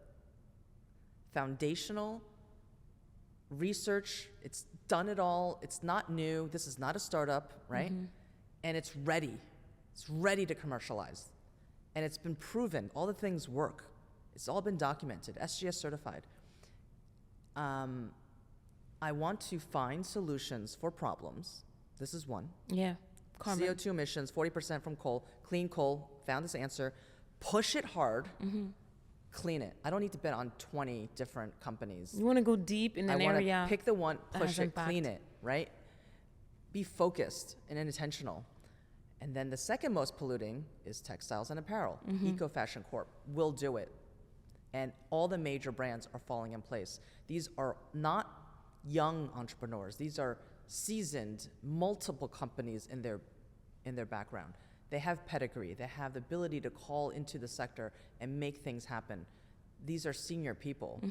foundational research. It's done it all. It's not new. This is not a startup, right? And it's ready. It's ready to commercialize. And it's been proven. All the things work. It's all been documented, SGS certified. I want to find solutions for problems. This is one. Yeah. Carbon. CO2 emissions, 40% from coal, clean coal, found this answer. Push it hard, clean it. I don't need to bet on 20 different companies. You want to go deep in an area. I want to pick the one, push it, impact. clean it, right? Be focused and intentional. And then the second most polluting is textiles and apparel. Eco Fashion Corp will do it. And all the major brands are falling in place. These are not young entrepreneurs. These are seasoned, multiple companies in their background. They have pedigree. They have the ability to call into the sector and make things happen. These are senior people.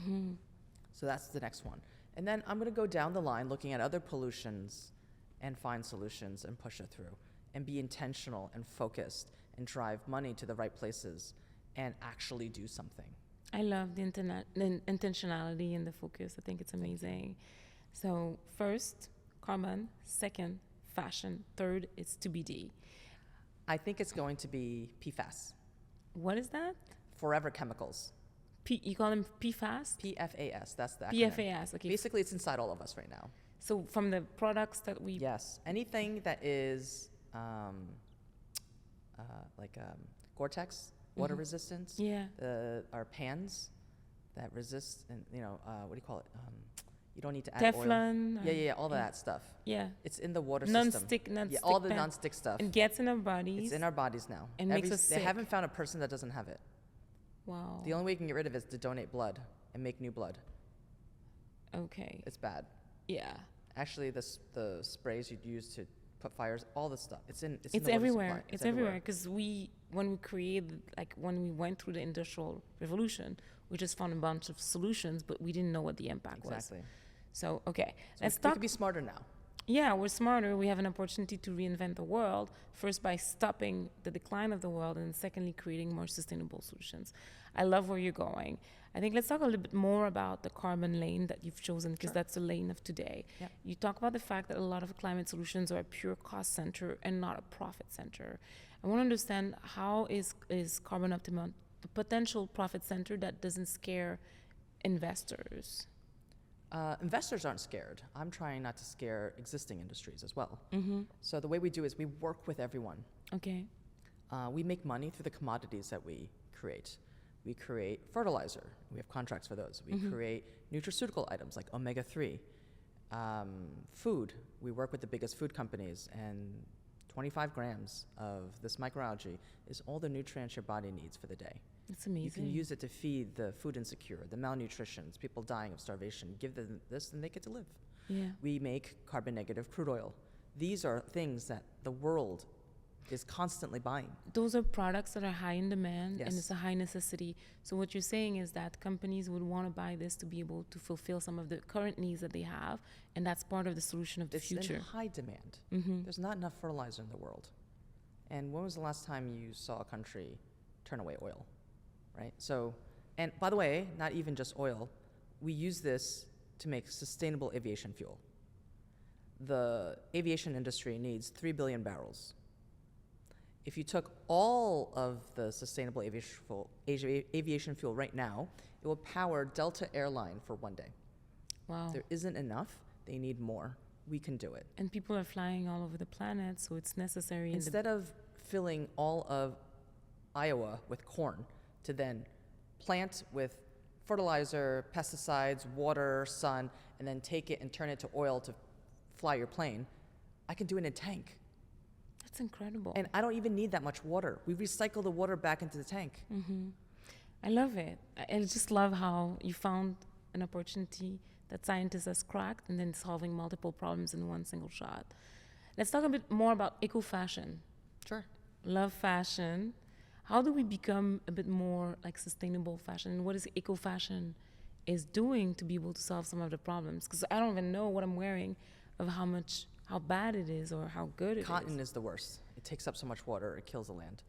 So that's the next one. And then I'm going to go down the line looking at other pollutions and find solutions and push it through and be intentional and focused and drive money to the right places and actually do something. I love the intentionality and the focus. I think it's amazing. So first, carbon. Second, fashion. Third, it's TBD. I think it's going to be PFAS. What is that? Forever chemicals. You call them PFAS? PFAS, that's the acronym. PFAS, okay. Basically, it's inside all of us right now. So from the products that we... Yes, anything that is Gore-Tex, water resistance. Yeah. Our pans that resist, and what do you call it? You don't need to add Teflon. oil. Yeah, all of that stuff. Yeah. It's in the water system. Non-stick all the pan. non-stick stuff. It gets in our bodies. It's in our bodies now. And makes us sick. They haven't found a person that doesn't have it. Wow. The only way you can get rid of it is to donate blood and make new blood. Okay. It's bad. Yeah. Actually, the sprays you'd use to put fires, all this stuff. It's everywhere. It's everywhere because when we went through the Industrial Revolution, we just found a bunch of solutions, but we didn't know what the impact was. Exactly. So okay, let's talk. We could be smarter now. Yeah, we're smarter. We have an opportunity to reinvent the world, first by stopping the decline of the world, and secondly, creating more sustainable solutions. I love where you're going. I think let's talk a little bit more about the carbon lane that you've chosen, because that's the lane of today. Yeah. You talk about the fact that a lot of climate solutions are a pure cost center and not a profit center. I want to understand, how is CarbonOptimum the potential profit center that doesn't scare investors? Investors aren't scared. I'm trying not to scare existing industries as well. Mm-hmm. So the way we do is we work with everyone. Okay. We make money through the commodities that we create. We create fertilizer. We have contracts for those. We create nutraceutical items like omega-3. Food. We work with the biggest food companies, and 25 grams of this microalgae is all the nutrients your body needs for the day. It's amazing. You can use it to feed the food insecure, the malnutritions, people dying of starvation. Give them this and they get to live. Yeah. We make carbon negative crude oil. These are things that the world is constantly buying. Those are products that are high in demand, Yes. and it's a high necessity. So what you're saying is that companies would want to buy this to be able to fulfill some of the current needs that they have, and that's part of the solution of the It's future. in high demand. Mm-hmm. There's not enough fertilizer in the world. And when was the last time you saw a country turn away oil, right? So, and by the way, not even just oil. We use this to make sustainable aviation fuel. The aviation industry needs 3 billion barrels. If you took all of the sustainable aviation fuel right now, it will power Delta Airline for one day. Wow. There isn't enough. They need more. We can do it. And people are flying all over the planet, so it's necessary. Instead of filling all of Iowa with corn to then plant with fertilizer, pesticides, water, sun, and then take it and turn it to oil to fly your plane, I can do it in a tank. That's incredible. And I don't even need that much water. We recycle the water back into the tank. Mm-hmm. I love it. I just love how you found an opportunity that scientists has cracked and then solving multiple problems in one single shot. Let's talk a bit more about eco-fashion. Sure. Love fashion. How do we become a bit more like sustainable fashion? And what is eco-fashion is doing to be able to solve some of the problems? Because I don't even know what I'm wearing of how bad it is or how good it is. Cotton is the worst. It takes up so much water, it kills the land.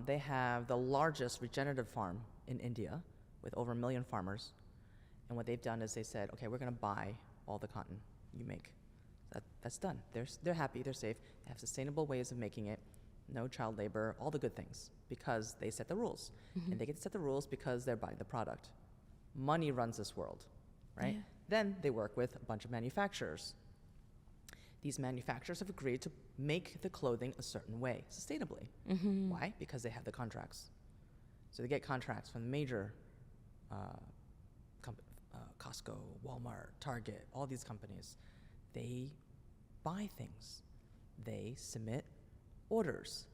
They have the largest regenerative farm in India with over 1 million farmers. And what they've done is they said, okay, we're going to buy all the cotton you make. That's done. They're happy, they're safe. They have sustainable ways of making it, no child labor, all the good things, because they set the rules. Mm-hmm. And they get to set the rules because they're buying the product. Money runs this world, right? Yeah. Then they work with a bunch of manufacturers. These manufacturers have agreed to make the clothing a certain way, sustainably. Mm-hmm. Why? Because they have the contracts. So they get contracts from the major Costco, Walmart, Target, all these companies. They buy things. They submit orders.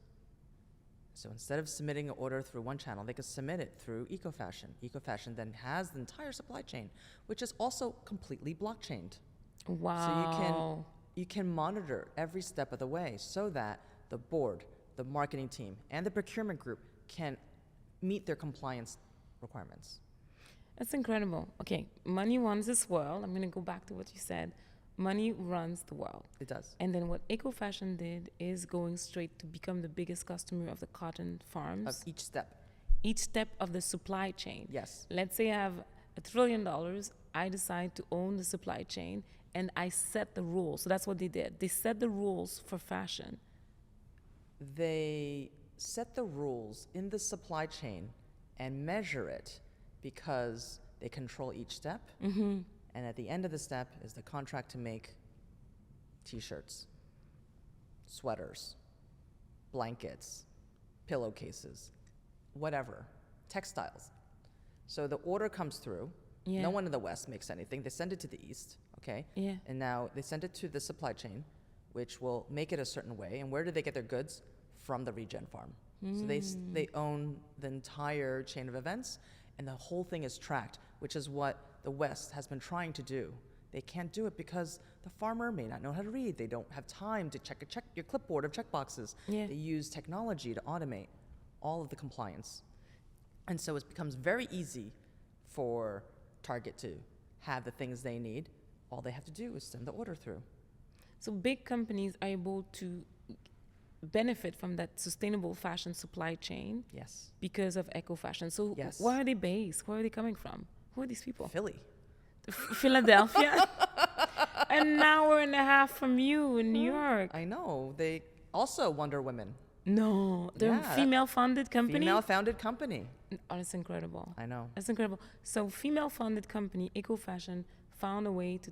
So instead of submitting an order through one channel, they could submit it through EcoFashion. EcoFashion then has the entire supply chain, which is also completely blockchained. Wow. So you can monitor every step of the way so that the board, the marketing team, and the procurement group can meet their compliance requirements. That's incredible. Okay, money runs this world. I'm going to go back to what you said. Money runs the world. It does. And then what EcoFashion did is going straight to become the biggest customer of the cotton farms. Of each step. Each step of the supply chain. Yes. Let's say I have $1 trillion. I decide to own the supply chain and I set the rules. So that's what they did. They set the rules for fashion. They set the rules in the supply chain and measure it because they control each step. Mm-hmm. And at the end of the step is the contract to make t-shirts, sweaters, blankets, pillowcases, whatever, textiles. So the order comes through. Yeah. No one in the West makes anything. They send it to the East, okay? Yeah. And now they send it to the supply chain, which will make it a certain way. And where do they get their goods? From the regen farm. So they own the entire chain of events, and the whole thing is tracked, which is what the West has been trying to do. They can't do it because the farmer may not know how to read. They don't have time to check your clipboard of checkboxes. Yeah. They use technology to automate all of the compliance. And so it becomes very easy for Target to have the things they need. All they have to do is send the order through. So big companies are able to benefit from that sustainable fashion supply chain. Yes. Because of eco-fashion. So Yes. where are they based? Where are they coming from? Who are these people? Philly. Philadelphia. An hour and a half from you in New York. I know. They also Wonder Women. No, they're a Yeah. female-funded company. Female-founded company. Oh, that's incredible. I know. That's incredible. So female-funded company, eco-fashion, found a way to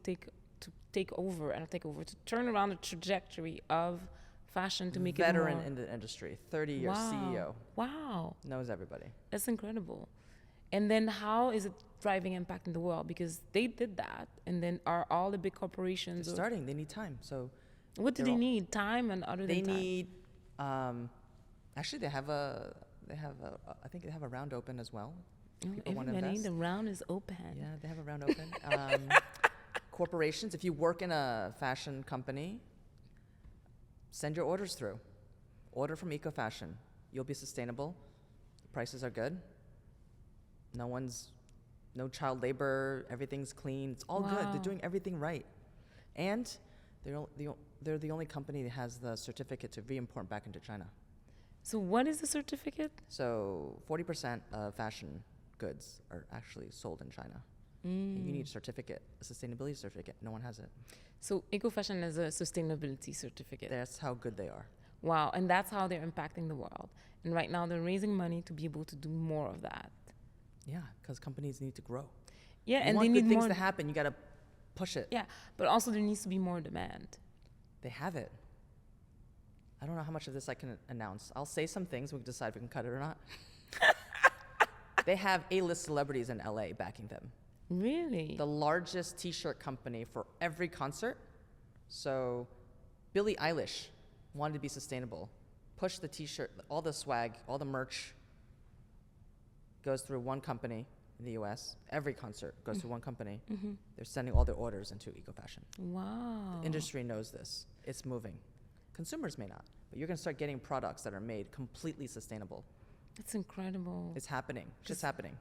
turn around the trajectory of fashion to make Veteran it more. in the industry, 30 years Wow. CEO, Wow, knows everybody. that's incredible. And then how is it thriving, impacting the world? Because they did that, and then are all the big corporations They're starting. They need time. So what do they need? Time and other they than time? need. Actually, they have a. I think they have a round open as well. People want to Everybody, invest. the round is open. Yeah, they have a round open. Corporations, if you work in a fashion company, send your orders through. Order from Eco Fashion. You'll be sustainable. Prices are good. No child labor. Everything's clean. It's all good. They're doing everything right. And they're the only company that has the certificate to re-import back into China. So what is the certificate? So 40% of fashion goods are actually sold in China. And you need a certificate, a sustainability certificate. No one has it. So EcoFashion has a sustainability certificate. That's how good they are. Wow, and that's how they're impacting the world. And right now they're raising money to be able to do more of that. Yeah, because companies need to grow. Yeah, You and want they good need things more to happen. You got to push it. Yeah, but also there needs to be more demand. They have it. I don't know how much of this I can announce. I'll say some things. We can decide if we can cut it or not. They have A-list celebrities in LA backing them. Really? The largest T-shirt company for every concert. So Billie Eilish wanted to be sustainable. Push the T-shirt, all the swag, all the merch goes through one company in the US. Every concert goes through one company. They're sending all their orders into Eco Fashion. Wow. The industry knows this. It's moving. Consumers may not, but you're going to start getting products that are made completely sustainable. That's incredible. It's happening. It's happening.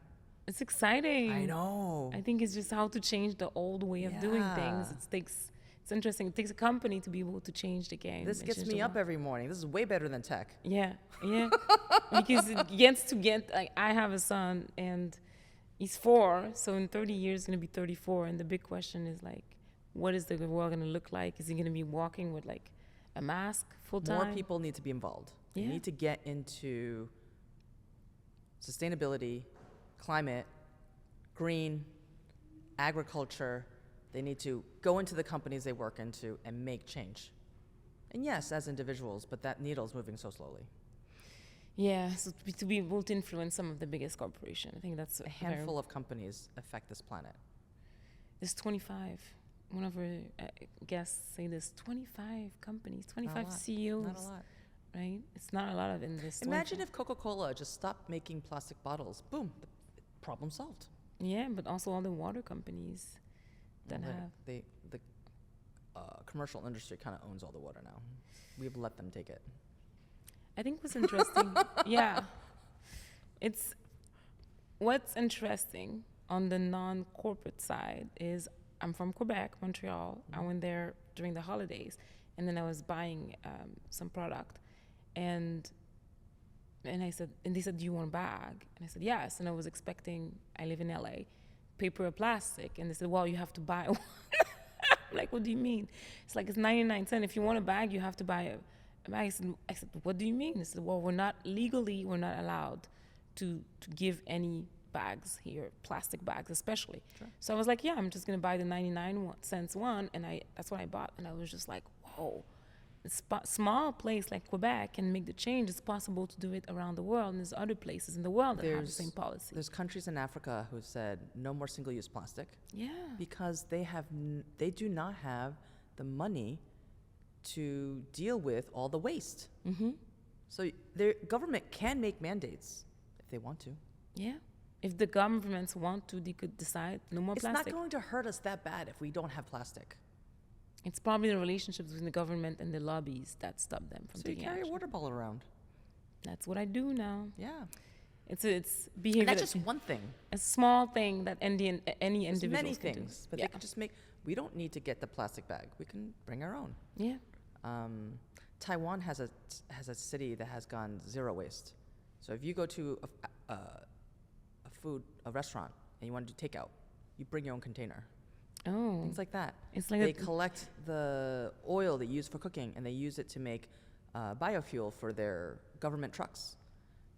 It's exciting. I know. I think it's just how to change the old way of doing things. It's interesting. It takes a company to be able to change the game. This gets me up every morning. This is way better than tech. Yeah, yeah. Because it gets to get, like, I have a son and he's 4, so in 30 years he's going to be 34. And the big question is, like, what is the world going to look like? Is he going to be walking with, like, a mask full time? More people need to be involved. You need to get into sustainability, climate, green, agriculture. They need to go into the companies they work into and make change. And yes, as individuals, but that needle's moving so slowly. Yeah, so to be able to influence some of the biggest corporations. I think that's a handful of companies affect this planet. There's 25. One of our guests say there's 25 companies, 25 CEOs. Not a lot. Right? It's not a lot of in this. Imagine if Coca-Cola just stopped making plastic bottles. Boom, the problem solved. Yeah, but also all the water companies that have. The commercial industry kind of owns all the water now. We've let them take it. I think what's interesting, what's interesting on the non-corporate side is I'm from Quebec, Montreal. I went there during the holidays, and then I was buying some product, and they said, do you want a bag? And I said, yes. And I was expecting, I live in LA, paper or plastic. And they said, well, you have to buy one. Like, what do you mean? It's like, it's 99 cents. If you want a bag, you have to buy a bag. I said, what do you mean? They said, well, we're not allowed to give any bags here, plastic bags especially. Sure. So I was like, yeah, I'm just going to buy the 99 cents one. And that's what I bought. And I was just like, whoa. A small place like Quebec can make the change. It's possible to do it around the world, and there's other places in the world that have the same policy. There's countries in Africa who said no more single-use plastic. Yeah. Because they do not have the money to deal with all the waste. So their government can make mandates if they want to. Yeah. If the governments want to, they could decide no more plastic. It's not going to hurt us that bad if we don't have plastic. It's probably the relationships between the government and the lobbies that stop them from taking action. So you carry a water bottle around. That's what I do now. Yeah. It's behavior. And that's just one thing. A small thing that any individual can do. Many things, but they can just make. We don't need to get the plastic bag. We can bring our own. Yeah. Taiwan has a city that has gone zero waste. So if you go to a restaurant and you want to do takeout, you bring your own container. Oh. Things like that. It's like they collect the oil they use for cooking and they use it to make biofuel for their government trucks.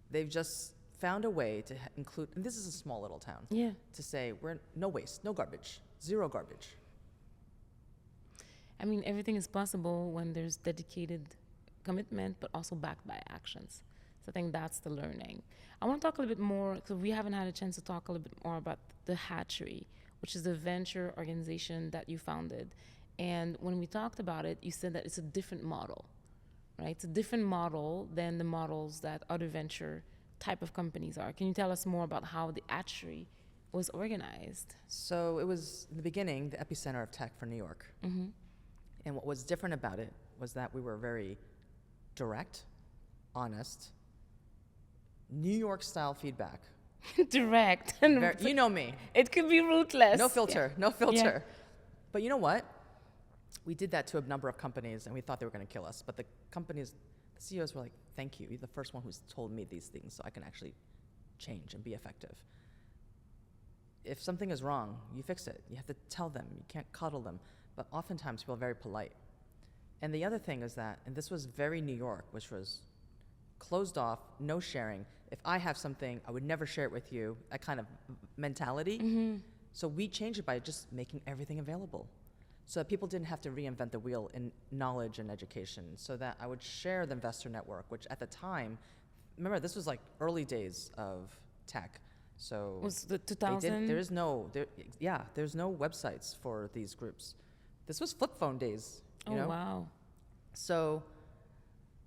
They've just found a way to include, and this is a small little town, to say we're no waste, no garbage, zero garbage. I mean, everything is possible when there's dedicated commitment, but also backed by actions. So I think that's the learning. I want to talk a little bit more, because we haven't had a chance to talk a little bit more about the Hatchery, which is the venture organization that you founded. And when we talked about it, you said that it's a different model, right? It's a different model than the models that other venture type of companies are. Can you tell us more about how the Hatchery was organized? So it was, in the beginning, the epicenter of tech for New York. Mm-hmm. And what was different about it was that we were very direct, honest, New York-style feedback. Direct. You know me. It could be ruthless. No filter, Yeah. no filter. Yeah. But you know what? We did that to a number of companies, and we thought they were going to kill us. But the companies, the CEOs were like, thank you. You're the first one who's told me these things so I can actually change and be effective. If something is wrong, you fix it. You have to tell them. You can't coddle them. But oftentimes, people are very polite. And the other thing is that, and this was very New York, which was closed off, no sharing. If I have something, I would never share it with you, that kind of mentality. Mm-hmm. So we changed it by just making everything available, so that people didn't have to reinvent the wheel in knowledge and education, so that I would share the investor network, which at the time, remember, this was like early days of tech. So Was the 2000? there's no websites for these groups. This was flip phone days, you know? Wow. So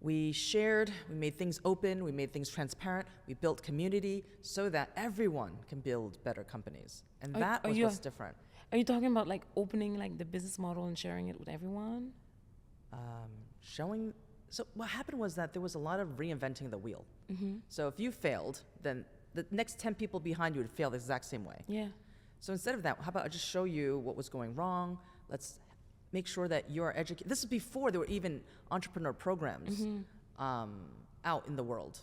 we shared, we made things open, we made things transparent, we built community so that everyone can build better companies. And that was what's different. Are you talking about like opening like the business model and sharing it with everyone? So what happened was that there was a lot of reinventing the wheel. Mm-hmm. So if you failed, then the next 10 people behind you would fail the exact same way. Yeah. So instead of that, how about I just show you what was going wrong? Let's make sure that you're educated. This is before there were even entrepreneur programs out in the world.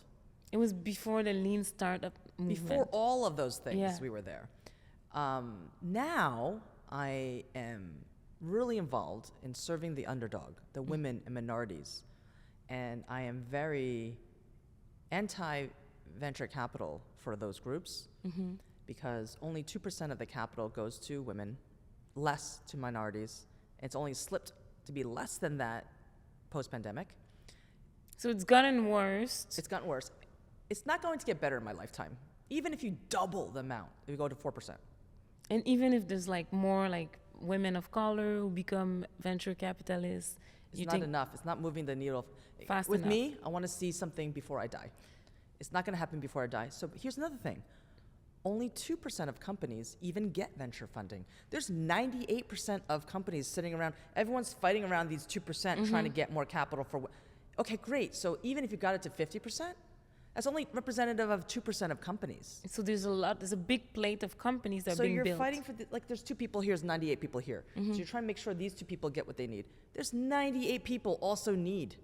It was before the lean startup movement. Before all of those things, Yeah. we were there. Now I am really involved in serving the underdog, the women and minorities. And I am very anti-venture capital for those groups because only 2% of the capital goes to women, less to minorities. It's only slipped to be less than that post-pandemic. So it's gotten worse. It's gotten worse. It's not going to get better in my lifetime. Even if you double the amount, if you go to 4%. And even if there's like more like women of color who become venture capitalists, It's not enough. It's not moving the needle fast With enough. me, I want to see something before I die. It's not going to happen before I die. So here's another thing. Only 2% of companies even get venture funding. There's 98% of companies sitting around. Everyone's fighting around these 2% trying to get more capital for. Okay, great. So even if you got it to 50%, that's only representative of 2% of companies. So there's a big plate of companies that are So being you're built. fighting for, like there's 2 people here, there's 98 people here. So you're trying to make sure these 2 people get what they need. There's 98 people also need,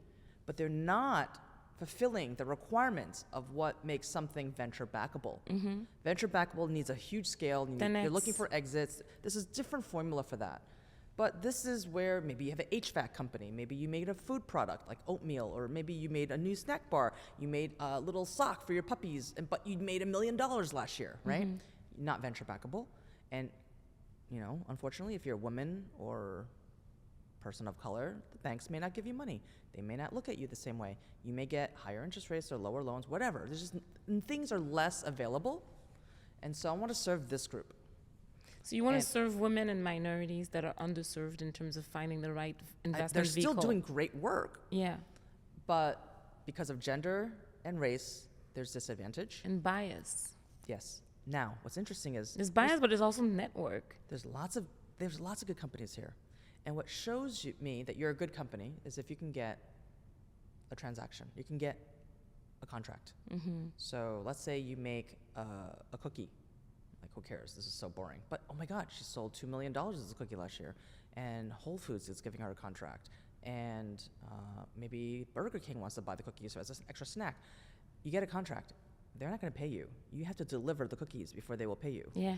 but they're not fulfilling the requirements of what makes something venture backable. Venture backable needs a huge scale. You're looking for exits. This is different formula for that. But this is where maybe you have an HVAC company, maybe you made a food product like oatmeal, or maybe you made a new snack bar, you made a little sock for your puppies, but you made $1 million last year, right? Not venture backable. And, you know, unfortunately, if you're a woman or person of color, the banks may not give you money. They may not look at you the same way. You may get higher interest rates or lower loans, whatever. There's just, things are less available. And so I want to serve this group. So you want to serve women and minorities that are underserved in terms of finding the right investment They're vehicle. still doing great work. Yeah. But because of gender and race, there's disadvantage. And bias. Yes. Now, what's interesting is There's bias, but there's also network. there's lots of good companies here. And what shows me that you're a good company is if you can get a transaction. You can get a contract. So let's say you make a cookie. Like, who cares? This is so boring. But, oh my God, she sold $2 million as a cookie last year. And Whole Foods is giving her a contract. And maybe Burger King wants to buy the cookies as an extra snack. You get a contract. They're not going to pay you. You have to deliver the cookies before they will pay you. Yeah.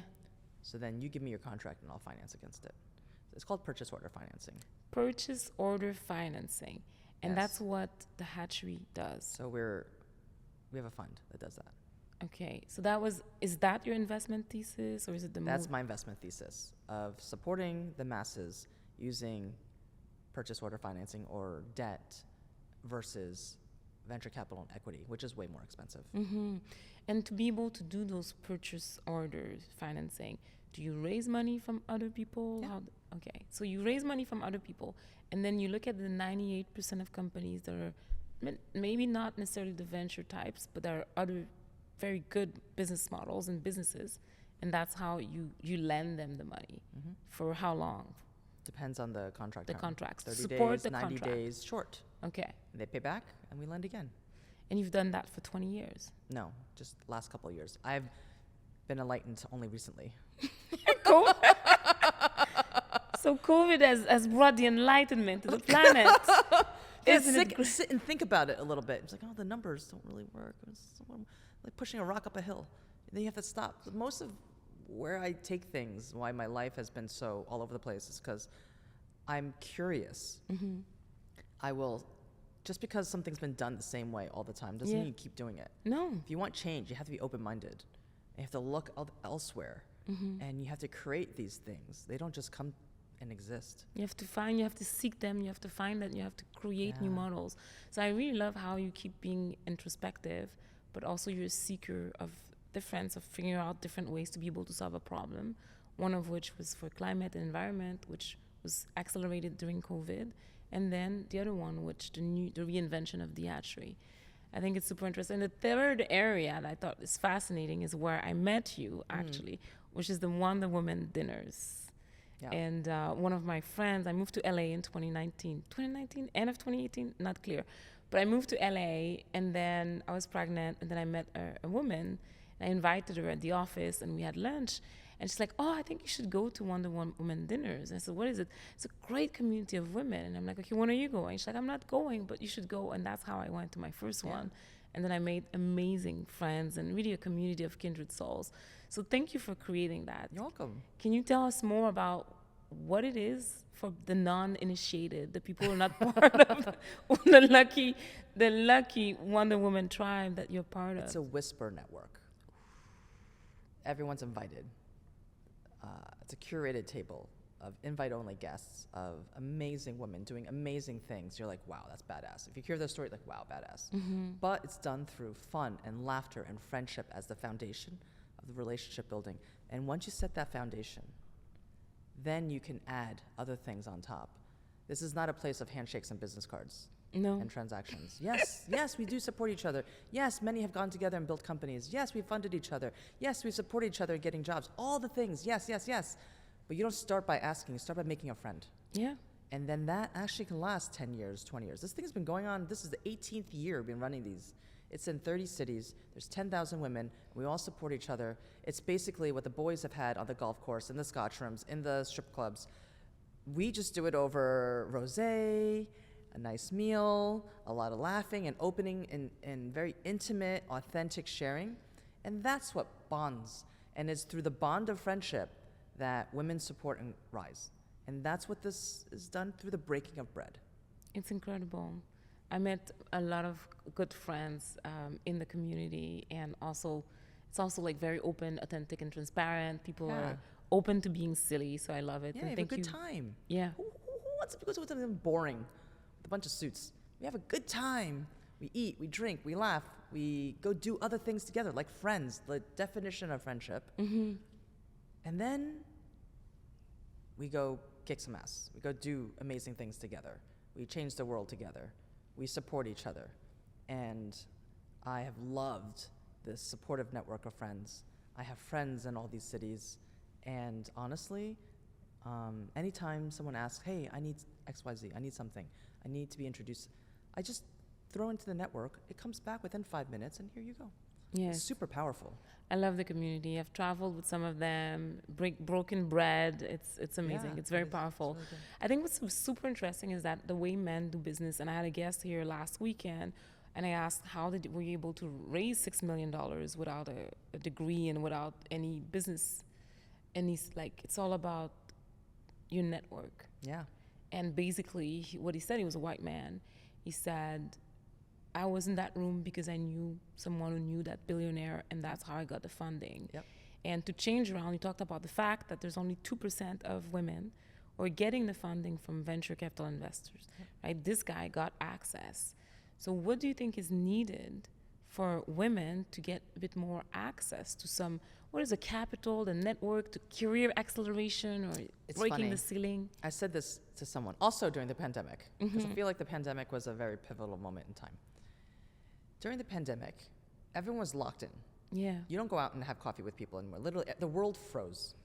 So then you give me your contract and I'll finance against it. It's called purchase order financing. Purchase order financing. And Yes. that's what the Hatchery does. So we have a fund that does that. Okay. So is that your investment thesis, or is it the That's my investment thesis of supporting the masses using purchase order financing or debt versus venture capital and equity, which is way more expensive. Mm-hmm. And to be able to do those purchase orders financing, do you raise money from other people? Yeah. Okay, so you raise money from other people, and then you look at the 98% of companies that are maybe not necessarily the venture types, but there are other very good business models and businesses, and that's how you lend them the money. Mm-hmm. For how long? Depends on the contract The term. contracts. 30 Support days, the 90 contract. days short. Okay. And they pay back, and we lend again. And you've done that for 20 years. No, just last couple of years. I've been enlightened only recently. COVID. So COVID has brought the enlightenment to the planet. Sit and think about it a little bit. It's like, oh, the numbers don't really work. It's like pushing a rock up a hill. And then you have to stop. Most of where I take things, why my life has been so all over the place, is because I'm curious. Mm-hmm. I will, just because something's been done the same way all the time doesn't mean you keep doing it. No. If you want change, you have to be open-minded. You have to look elsewhere, and you have to create these things. They don't just come and exist. You have to seek them, you have to find them, you have to create new models. So I really love how you keep being introspective, but also you're a seeker of difference, of figuring out different ways to be able to solve a problem. One of which was for climate and environment, which was accelerated during COVID. And then the other one, which the reinvention of the Hatchery. I think it's super interesting. The third area that I thought is fascinating is where I met you, actually, which is the Wonder Woman dinners. Yeah. And one of my friends, I moved to LA in 2019, end of 2018, not clear. But I moved to LA, and then I was pregnant, and then I met a woman, and I invited her at the office, and we had lunch. And she's like, oh, I think you should go to Wonder Woman dinners. And I said, what is it? It's a great community of women. And I'm like, okay, when are you going? She's like, I'm not going, but you should go. And that's how I went to my first one. And then I made amazing friends and really a community of kindred souls. So thank you for creating that. You're welcome. Can you tell us more about what it is for the non-initiated, the people who are not part of the lucky Wonder Woman tribe that you're part of? It's a whisper network. Everyone's invited. It's a curated table of invite-only guests of amazing women doing amazing things. You're like, wow, that's badass. If you hear their story, like, wow, badass. Mm-hmm. But it's done through fun and laughter and friendship as the foundation of the relationship building. And once you set that foundation, then you can add other things on top. This is not a place of handshakes and business cards. No. And transactions. Yes, we do support each other. Yes, many have gone together and built companies. Yes, we've funded each other. Yes, we've supported each other in getting jobs. All the things. Yes. But you don't start by asking. You start by making a friend. Yeah. And then that actually can last 10 years, 20 years. This thing's been going on. This is the 18th year we've been running these. It's in 30 cities. There's 10,000 women. We all support each other. It's basically what the boys have had on the golf course, in the scotch rooms, in the strip clubs. We just do it over rosé, a nice meal, a lot of laughing and opening and very intimate, authentic sharing. And that's what bonds. And it's through the bond of friendship that women support and rise. And that's what this is done through the breaking of bread. It's incredible. I met a lot of good friends in the community, and it's also like very open, authentic, and transparent. People are open to being silly, so I love it. Yeah, and have a good time. Yeah. Who wants to go to something boring with a bunch of suits? We have a good time. We eat, we drink, we laugh, we go do other things together, like friends, the definition of friendship. Mm-hmm. And then we go kick some ass. We go do amazing things together. We change the world together. We support each other. And I have loved this supportive network of friends. I have friends in all these cities. And honestly, anytime someone asks, hey, I need XYZ, I need something, I need to be introduced, I just throw into the network. It comes back within 5 minutes, and here you go. Yes. It's super powerful. I love the community. I've traveled with some of them, broken bread. It's amazing. Yeah, it's very it is. powerful. It's really I think what's super interesting is that the way men do business, and I had a guest here last weekend, and I asked, were you able to raise $6 million without a degree and without any business? And he's like, it's all about your network. Yeah. And basically, what he said, he was a white man. He said, I was in that room because I knew someone who knew that billionaire, and that's how I got the funding. Yep. And to change around, you talked about the fact that there's only 2% of women who are getting the funding from venture capital investors, right? This guy got access. So what do you think is needed for women to get a bit more access to some, what is a capital, the network, to career acceleration, or It's breaking funny. the ceiling? I said this to someone also during the pandemic, because I feel like the pandemic was a very pivotal moment in time. During the pandemic, everyone was locked in. Yeah. You don't go out and have coffee with people anymore. Literally, the world froze.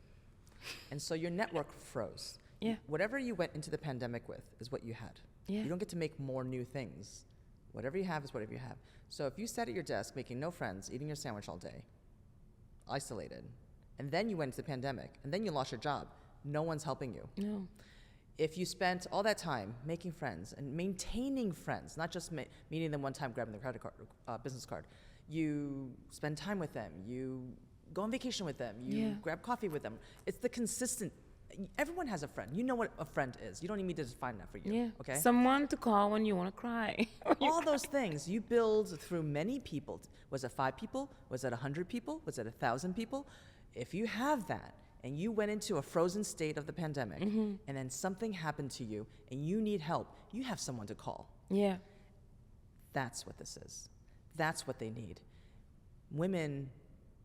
And so your network froze. Yeah. Whatever you went into the pandemic with is what you had. Yeah. You don't get to make more new things. Whatever you have is whatever you have. So if you sat at your desk making no friends, eating your sandwich all day, isolated, and then you went into the pandemic, and then you lost your job, no one's helping you. No. If you spent all that time making friends and maintaining friends, not just meeting them one time, grabbing their credit card, business card, you spend time with them, you go on vacation with them, you grab coffee with them. It's the consistent. Everyone has a friend. You know what a friend is. You don't need me to define that for you. Yeah. Okay. Someone to call when you want to cry. All those things you build through many people. Was it 5 people? Was it 100 people? Was it 1,000 people? If you have that and you went into a frozen state of the pandemic and then something happened to you and you need help, you have someone to call. Yeah. That's what this is. That's what they need. Women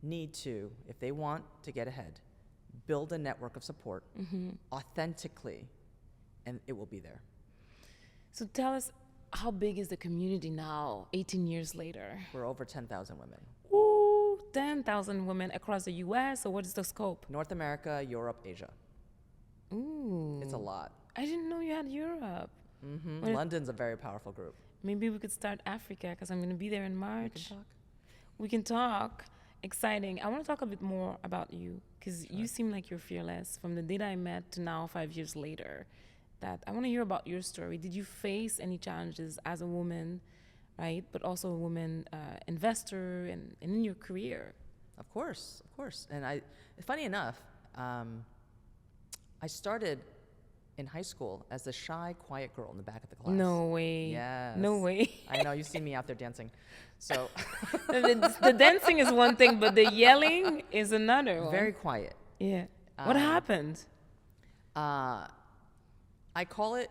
need to, if they want to get ahead, build a network of support authentically, and it will be there. So tell us, how big is the community now, 18 years later? We're over 10,000 women. Ooh, 10,000 women across the U.S., or what is the scope? North America, Europe, Asia. Ooh. It's a lot. I didn't know you had Europe. Well, London's a very powerful group. Maybe we could start Africa, because I'm going to be there in March. We can talk. We can talk. Exciting. I want to talk a bit more about you, because you seem like you're fearless from the day that I met to now, 5 years later. That I want to hear about your story. Did you face any challenges as a woman, right? But also a woman investor and in your career? Of course. And funny enough, I started in high school as the shy, quiet girl in the back of the class. No way. Yes. No way. I know, you see me out there dancing. So the dancing is one thing, but the yelling is another one. very quiet. Yeah. What happened? I call it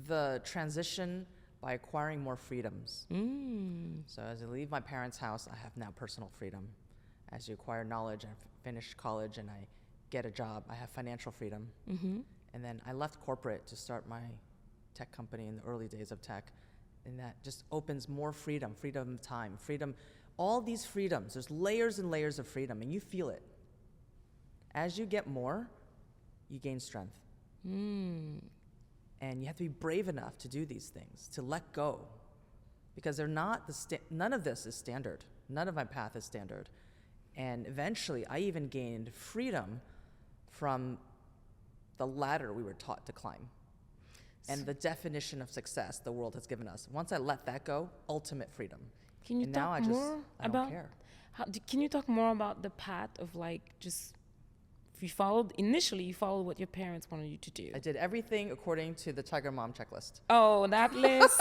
the transition by acquiring more freedoms. So as I leave my parents' house, I have now personal freedom. As you acquire knowledge, I finish college and I get a job, I have financial freedom. And then I left corporate to start my tech company in the early days of tech. And that just opens more freedom, freedom of time, freedom, all these freedoms. There's layers and layers of freedom, and you feel it. As you get more, you gain strength. And you have to be brave enough to do these things, to let go. Because they're not none of this is standard. None of my path is standard. And eventually, I even gained freedom from the ladder we were taught to climb. And the definition of success the world has given us. Once I let that go, ultimate freedom. Can you and talk now more I don't care. Can you talk more about the path of just, if you followed what your parents wanted you to do? I did everything according to the Tiger Mom checklist. Oh, that list.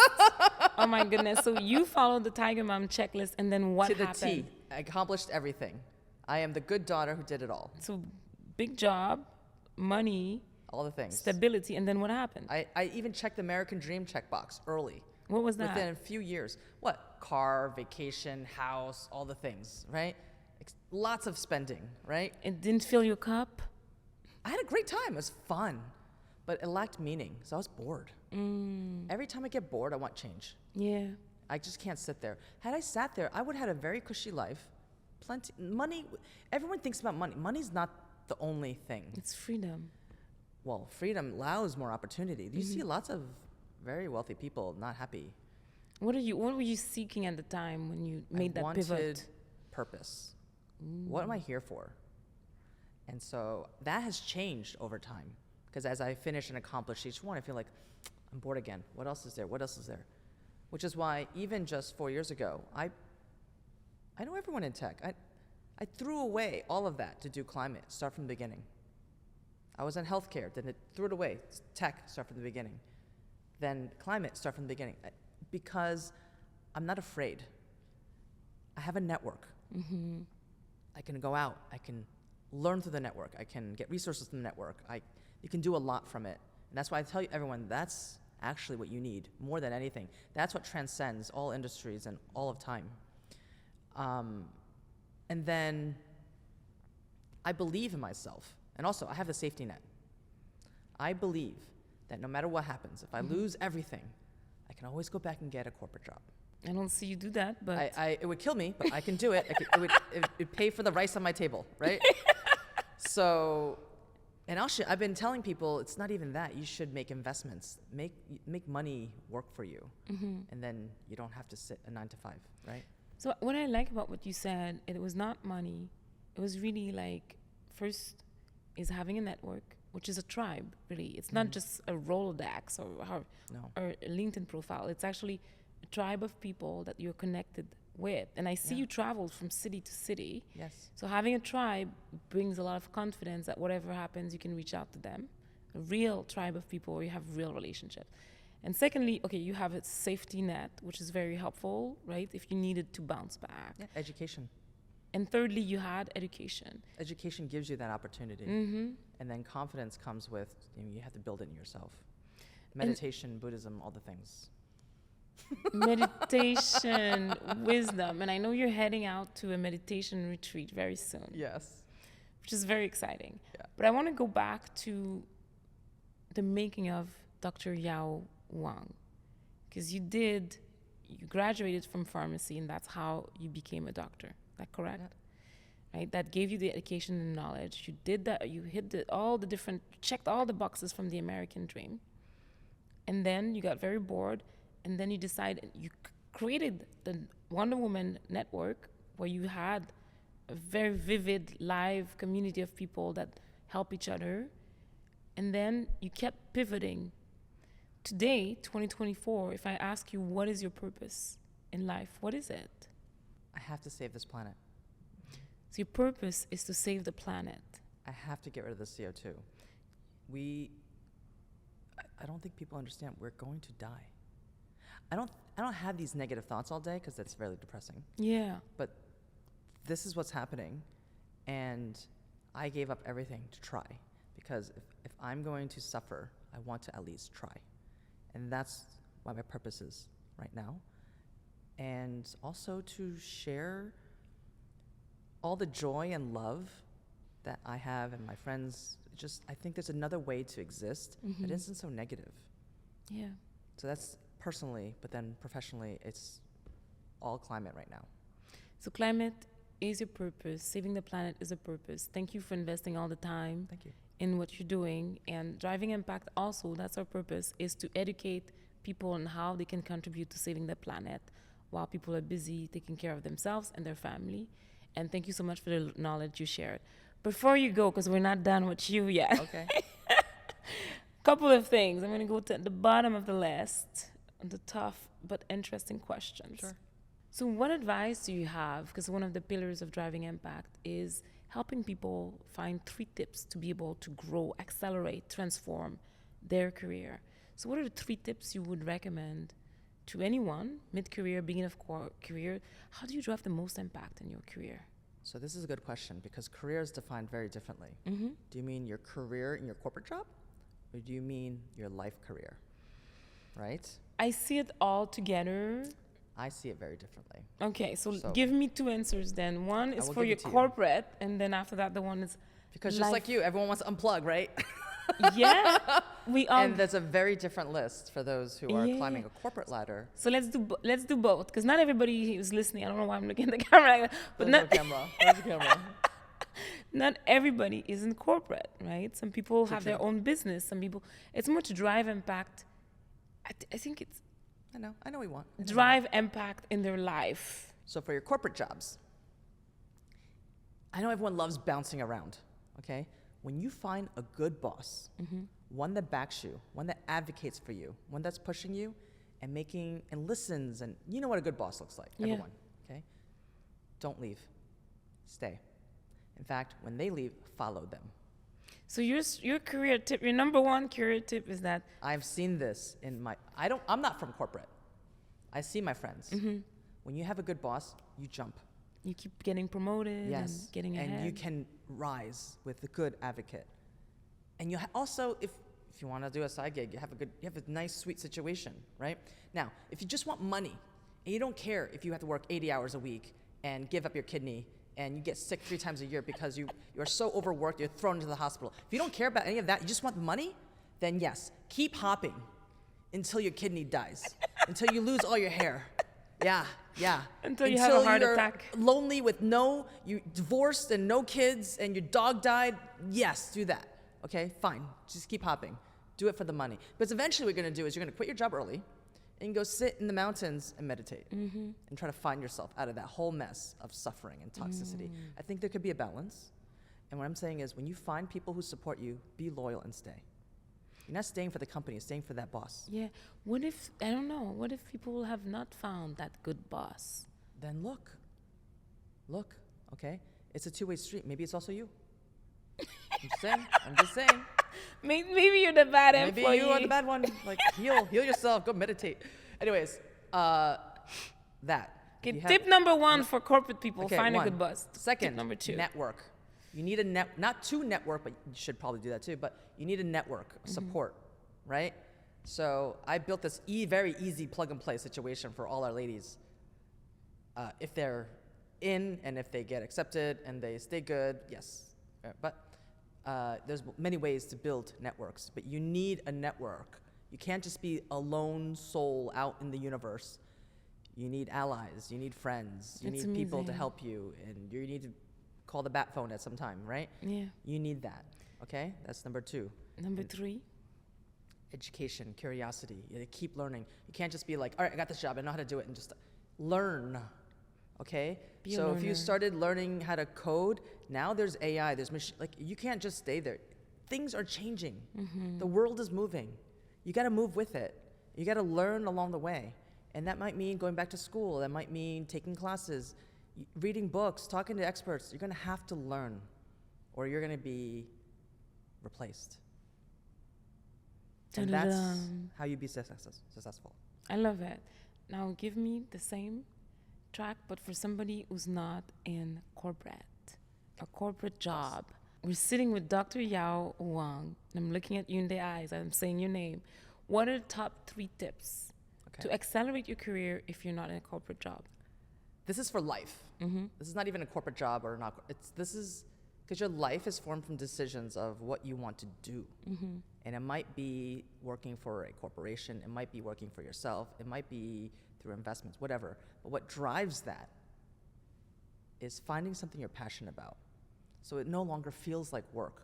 Oh my goodness. So you followed the Tiger Mom checklist, and then what happened? To the T. I accomplished everything. I am the good daughter who did it all. So big job, money, all the things. Stability, and then what happened? I even checked the American Dream checkbox early. What was that? Within a few years. What? Car, vacation, house, all the things, right? Lots of spending, right? It didn't fill your cup? I had a great time. It was fun, but it lacked meaning, so I was bored. Every time I get bored, I want change. Yeah. I just can't sit there. Had I sat there, I would have had a very cushy life. Plenty money. Everyone thinks about money. Money's not the only thing. It's freedom. Well, freedom allows more opportunity. You see lots of very wealthy people not happy. What were you seeking at the time when you made that pivot? I wanted purpose. What am I here for? And so that has changed over time. Because as I finish and accomplish each one, I feel like I'm bored again. What else is there? What else is there? Which is why even just 4 years ago, I know everyone in tech. I threw away all of that to do climate, start from the beginning. I was in healthcare, then it threw it away. Tech, start from the beginning. Then climate, start from the beginning. Because I'm not afraid. I have a network. I can go out. I can learn through the network. I can get resources from the network. You can do a lot from it. And that's why I tell everyone, that's actually what you need more than anything. That's what transcends all industries and all of time. And then I believe in myself. And also, I have the safety net. I believe that no matter what happens, if I lose everything, I can always go back and get a corporate job. I don't see you do that, but it would kill me, but I can do it. It would pay for the rice on my table, right? So, and I've been telling people it's not even that. You should make investments, make money work for you, and then you don't have to sit a 9 to 5, right? So what I like about what you said, it was not money. It was really like, first is having a network, which is a tribe, really. It's not just a Rolodex or a LinkedIn profile. It's actually a tribe of people that you're connected with. And I see you travel from city to city. Yes. So having a tribe brings a lot of confidence that whatever happens, you can reach out to them. A real tribe of people where you have real relationships. And secondly, okay, you have a safety net, which is very helpful, right? If you needed to bounce back. Yeah, education. And thirdly, you had education. Education gives you that opportunity. And then confidence comes with, you have to build it in yourself. Meditation, Buddhism, all the things. Meditation, wisdom. And I know you're heading out to a meditation retreat very soon. Yes. Which is very exciting. Yeah. But I want to go back to the making of Dr. Yao Huang. Because you graduated from pharmacy, and that's how you became a doctor. Is that correct? Yeah. Right? That gave you the education and knowledge. You did that. You hit checked all the boxes from the American dream. And then you got very bored. And then you decided, you created the Wonder Woman network where you had a very vivid, live community of people that help each other. And then you kept pivoting. Today, 2024, if I ask you, what is your purpose in life? What is it? I have to save this planet. So your purpose is to save the planet. I have to get rid of the CO2. I don't think people understand we're going to die. I don't have these negative thoughts all day because that's very depressing. Yeah. But this is what's happening, and I gave up everything to try, because if I'm going to suffer, I want to at least try. And that's what my purpose is right now. And also to share all the joy and love that I have and my friends. I think there's another way to exist that isn't so negative. Yeah. So that's personally, but then professionally, it's all climate right now. So climate is your purpose. Saving the planet is a purpose. Thank you for investing all the time. Thank you. In what you're doing. And Driving Impact also, that's our purpose, is to educate people on how they can contribute to saving the planet while people are busy taking care of themselves and their family. And thank you so much for the knowledge you shared. Before you go, because we're not done with you yet. Okay. Couple of things. I'm going to go to the bottom of the list, the tough but interesting questions. Sure. So what advice do you have? Because one of the pillars of Driving Impact is helping people find 3 tips to be able to grow, accelerate, transform their career. So what are the 3 tips you would recommend to anyone, mid-career, beginning of career? How do you drive the most impact in your career? So this is a good question, because career is defined very differently. Do you mean your career in your corporate job? Or do you mean your life career? Right? I see it all together. I see it very differently. Okay, so give me 2 answers then. One is will for give your it to you. corporate, and then after that, the one is Because life. just like you, everyone wants to unplug, right? Yeah, we all. And there's a very different list for those who are climbing a corporate ladder. So let's do both, because not everybody who's listening. I don't know why I'm looking at the camera, but There's no camera. There's a camera. Not everybody is in corporate, right? Some people have their own business. Some people, it's more to drive impact. I think it's I know what we want. drive impact in their life. So for your corporate jobs, I know everyone loves bouncing around, okay? When you find a good boss, one that backs you, one that advocates for you, one that's pushing you and listens, and you know what a good boss looks like, everyone, okay? Don't leave, stay. In fact, when they leave, follow them. So your career tip, your number one career tip is that I've seen this in I'm not from corporate. I see my friends. When you have a good boss, you jump. you keep getting promoted and getting ahead. And you can rise with a good advocate. And you also, if If you want to do a side gig, you have a nice, sweet situation, right? Now, if you just want money and you don't care if you have to work 80 hours a week and give up your kidney and you get sick 3 times a year because you are so overworked, you're thrown into the hospital. If you don't care about any of that, you just want the money, then yes, keep hopping until your kidney dies, until you lose all your hair. Yeah. Until you have a heart you're attack. Lonely with you divorced and no kids and your dog died. Yes, do that. Okay, fine. Just keep hopping. Do it for the money. Because eventually what you're going to do is you're going to quit your job early and go sit in the mountains and meditate and try to find yourself out of that whole mess of suffering and toxicity. I think there could be a balance. And what I'm saying is when you find people who support you, be loyal and stay. You're not staying for the company, you're staying for that boss. Yeah. What if, I don't know, what if people have not found that good boss? Then look, okay? It's a two-way street. Maybe it's also you. I'm just saying. Maybe you're the bad employee. Maybe you are the bad one. Like, heal yourself, go meditate. Anyways, that. Okay, tip number 1 for corporate people, find a good boss. Second, tip number 2. Network. You need not to network, but you should probably do that too, but you need a network, support, right? So I built this very easy plug-and-play situation for all our ladies. If they're in and if they get accepted and they stay good, yes. But there's many ways to build networks, but you need a network. You can't just be a lone soul out in the universe. You need allies, you need friends, you need people to help you, and you need to call the bat phone at some time, right? Yeah. You need that, okay? That's number 2. Number 3? Education, curiosity. You keep learning. You can't just be like, all right, I got this job, I know how to do it, and just learn, okay? So if you started learning how to code, now there's AI, there's machine, like you can't just stay there. Things are changing. The world is moving. You gotta move with it. You gotta learn along the way. And that might mean going back to school. That might mean taking classes, reading books, talking to experts. You're gonna have to learn or you're gonna be replaced. And that's how you be successful. I love it. Now give me the same track, but for somebody who's not in a corporate job. We're sitting with Dr. Yao Huang. I'm looking at you in the eyes. I'm saying your name. What are the top 3 tips to accelerate your career if you're not in a corporate job? This is for life. This is not even a corporate job or not. This is because your life is formed from decisions of what you want to do. And it might be working for a corporation. It might be working for yourself. It might be through investments, whatever. But what drives that is finding something you're passionate about. So it no longer feels like work.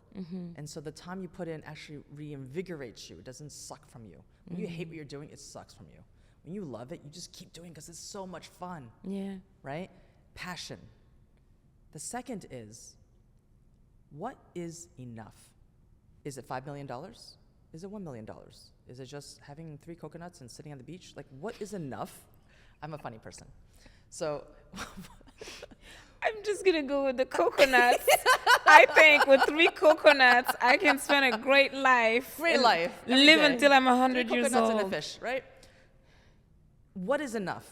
And so the time you put in actually reinvigorates you. It doesn't suck from you. When you hate what you're doing, it sucks from you. When you love it, you just keep doing because it's so much fun. Yeah. Right? Passion. The second is, what is enough? Is it $5 million? Is it $1 million? Is it just having 3 coconuts and sitting on the beach? Like, what is enough? I'm a funny person. So I'm just going to go with the coconuts. I think with 3 coconuts, I can spend a great life. Live until I'm 100 years old. 3 coconuts and a fish, right? What is enough?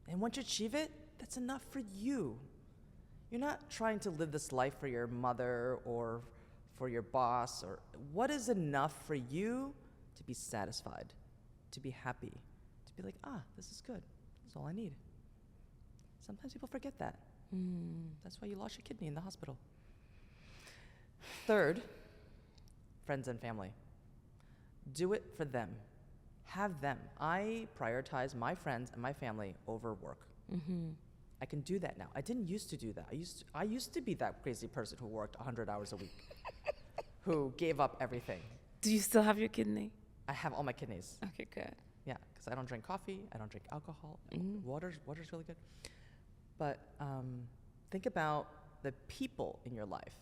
And once you achieve it, that's enough for you. You're not trying to live this life for your mother or for your boss. Or what is enough for you to be satisfied, to be happy, to be like, this is good. That's all I need. Sometimes people forget that. That's why you lost your kidney in the hospital. Third, friends and family. Do it for them. Have them. I prioritize my friends and my family over work. I can do that now. I didn't used to do that. I used to be that crazy person who worked 100 hours a week, who gave up everything. Do you still have your kidney? I have all my kidneys. Okay, good. Yeah, because I don't drink coffee. I don't drink alcohol. Water's really good. But think about the people in your life,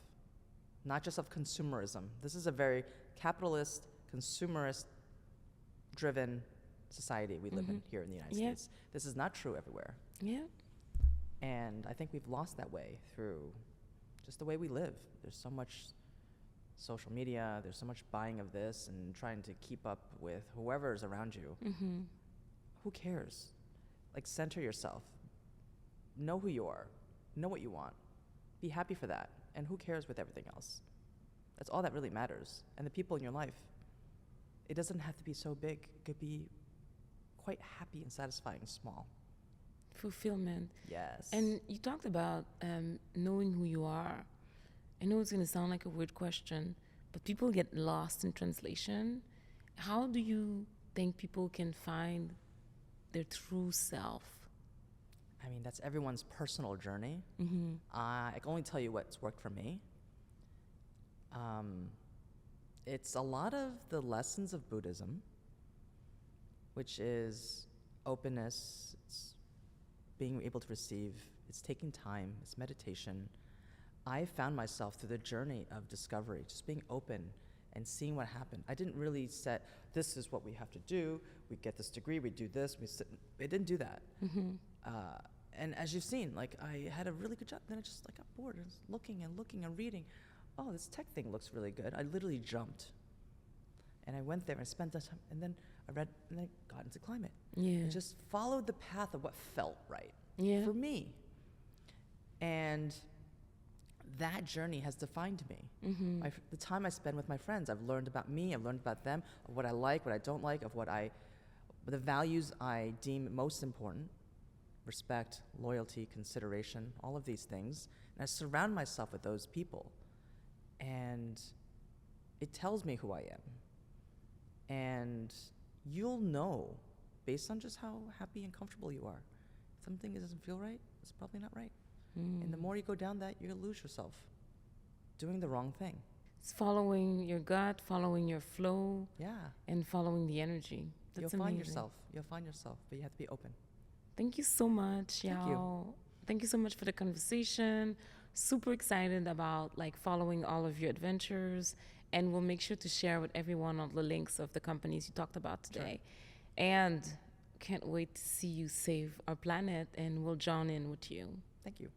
not just of consumerism. This is a very capitalist, consumerist-driven society we live in here in the United States. This is not true everywhere. Yeah. And I think we've lost that way through just the way we live. There's so much social media, there's so much buying of this and trying to keep up with whoever's around you. Who cares? Like, center yourself. Know who you are. Know what you want. Be happy for that. And who cares with everything else? That's all that really matters. And the people in your life, it doesn't have to be so big. It could be quite happy and satisfying and small. Fulfillment. Yes. And you talked about knowing who you are. I know it's going to sound like a weird question, but people get lost in translation. How do you think people can find their true self? I mean, that's everyone's personal journey. Mm-hmm. I can only tell you what's worked for me. It's a lot of the lessons of Buddhism, which is openness, it's being able to receive, it's taking time, it's meditation. I found myself through the journey of discovery, just being open and seeing what happened. I didn't really set, this is what we have to do, we get this degree, we do this, we sit. It didn't do that. Mm-hmm. And as you've seen, like I had a really good job, then I just got bored and was looking and reading. Oh, this tech thing looks really good. I literally jumped. And I went there and spent that time, and then I read, and I got into climate. Yeah. And just followed the path of what felt right Yeah. for me. And that journey has defined me. Mm-hmm. The time I spend with my friends, I've learned about me, I've learned about them, of what I like, what I don't like, of the values I deem most important: respect, loyalty, consideration, all of these things. And I surround myself with those people. And it tells me who I am. And you'll know, based on just how happy and comfortable you are, if something doesn't feel right, it's probably not right. And the more you go down that, you're going to lose yourself doing the wrong thing. It's following your gut, following your flow, Yeah. and following the energy. That's You'll find amazing. yourself. You'll find yourself, but you have to be open. Thank you so much, Yao. Thank you. Thank you so much for the conversation. Super excited about following all of your adventures, and we'll make sure to share with everyone all the links of the companies you talked about today. Sure. And can't wait to see you save our planet, and we'll join in with you. Thank you.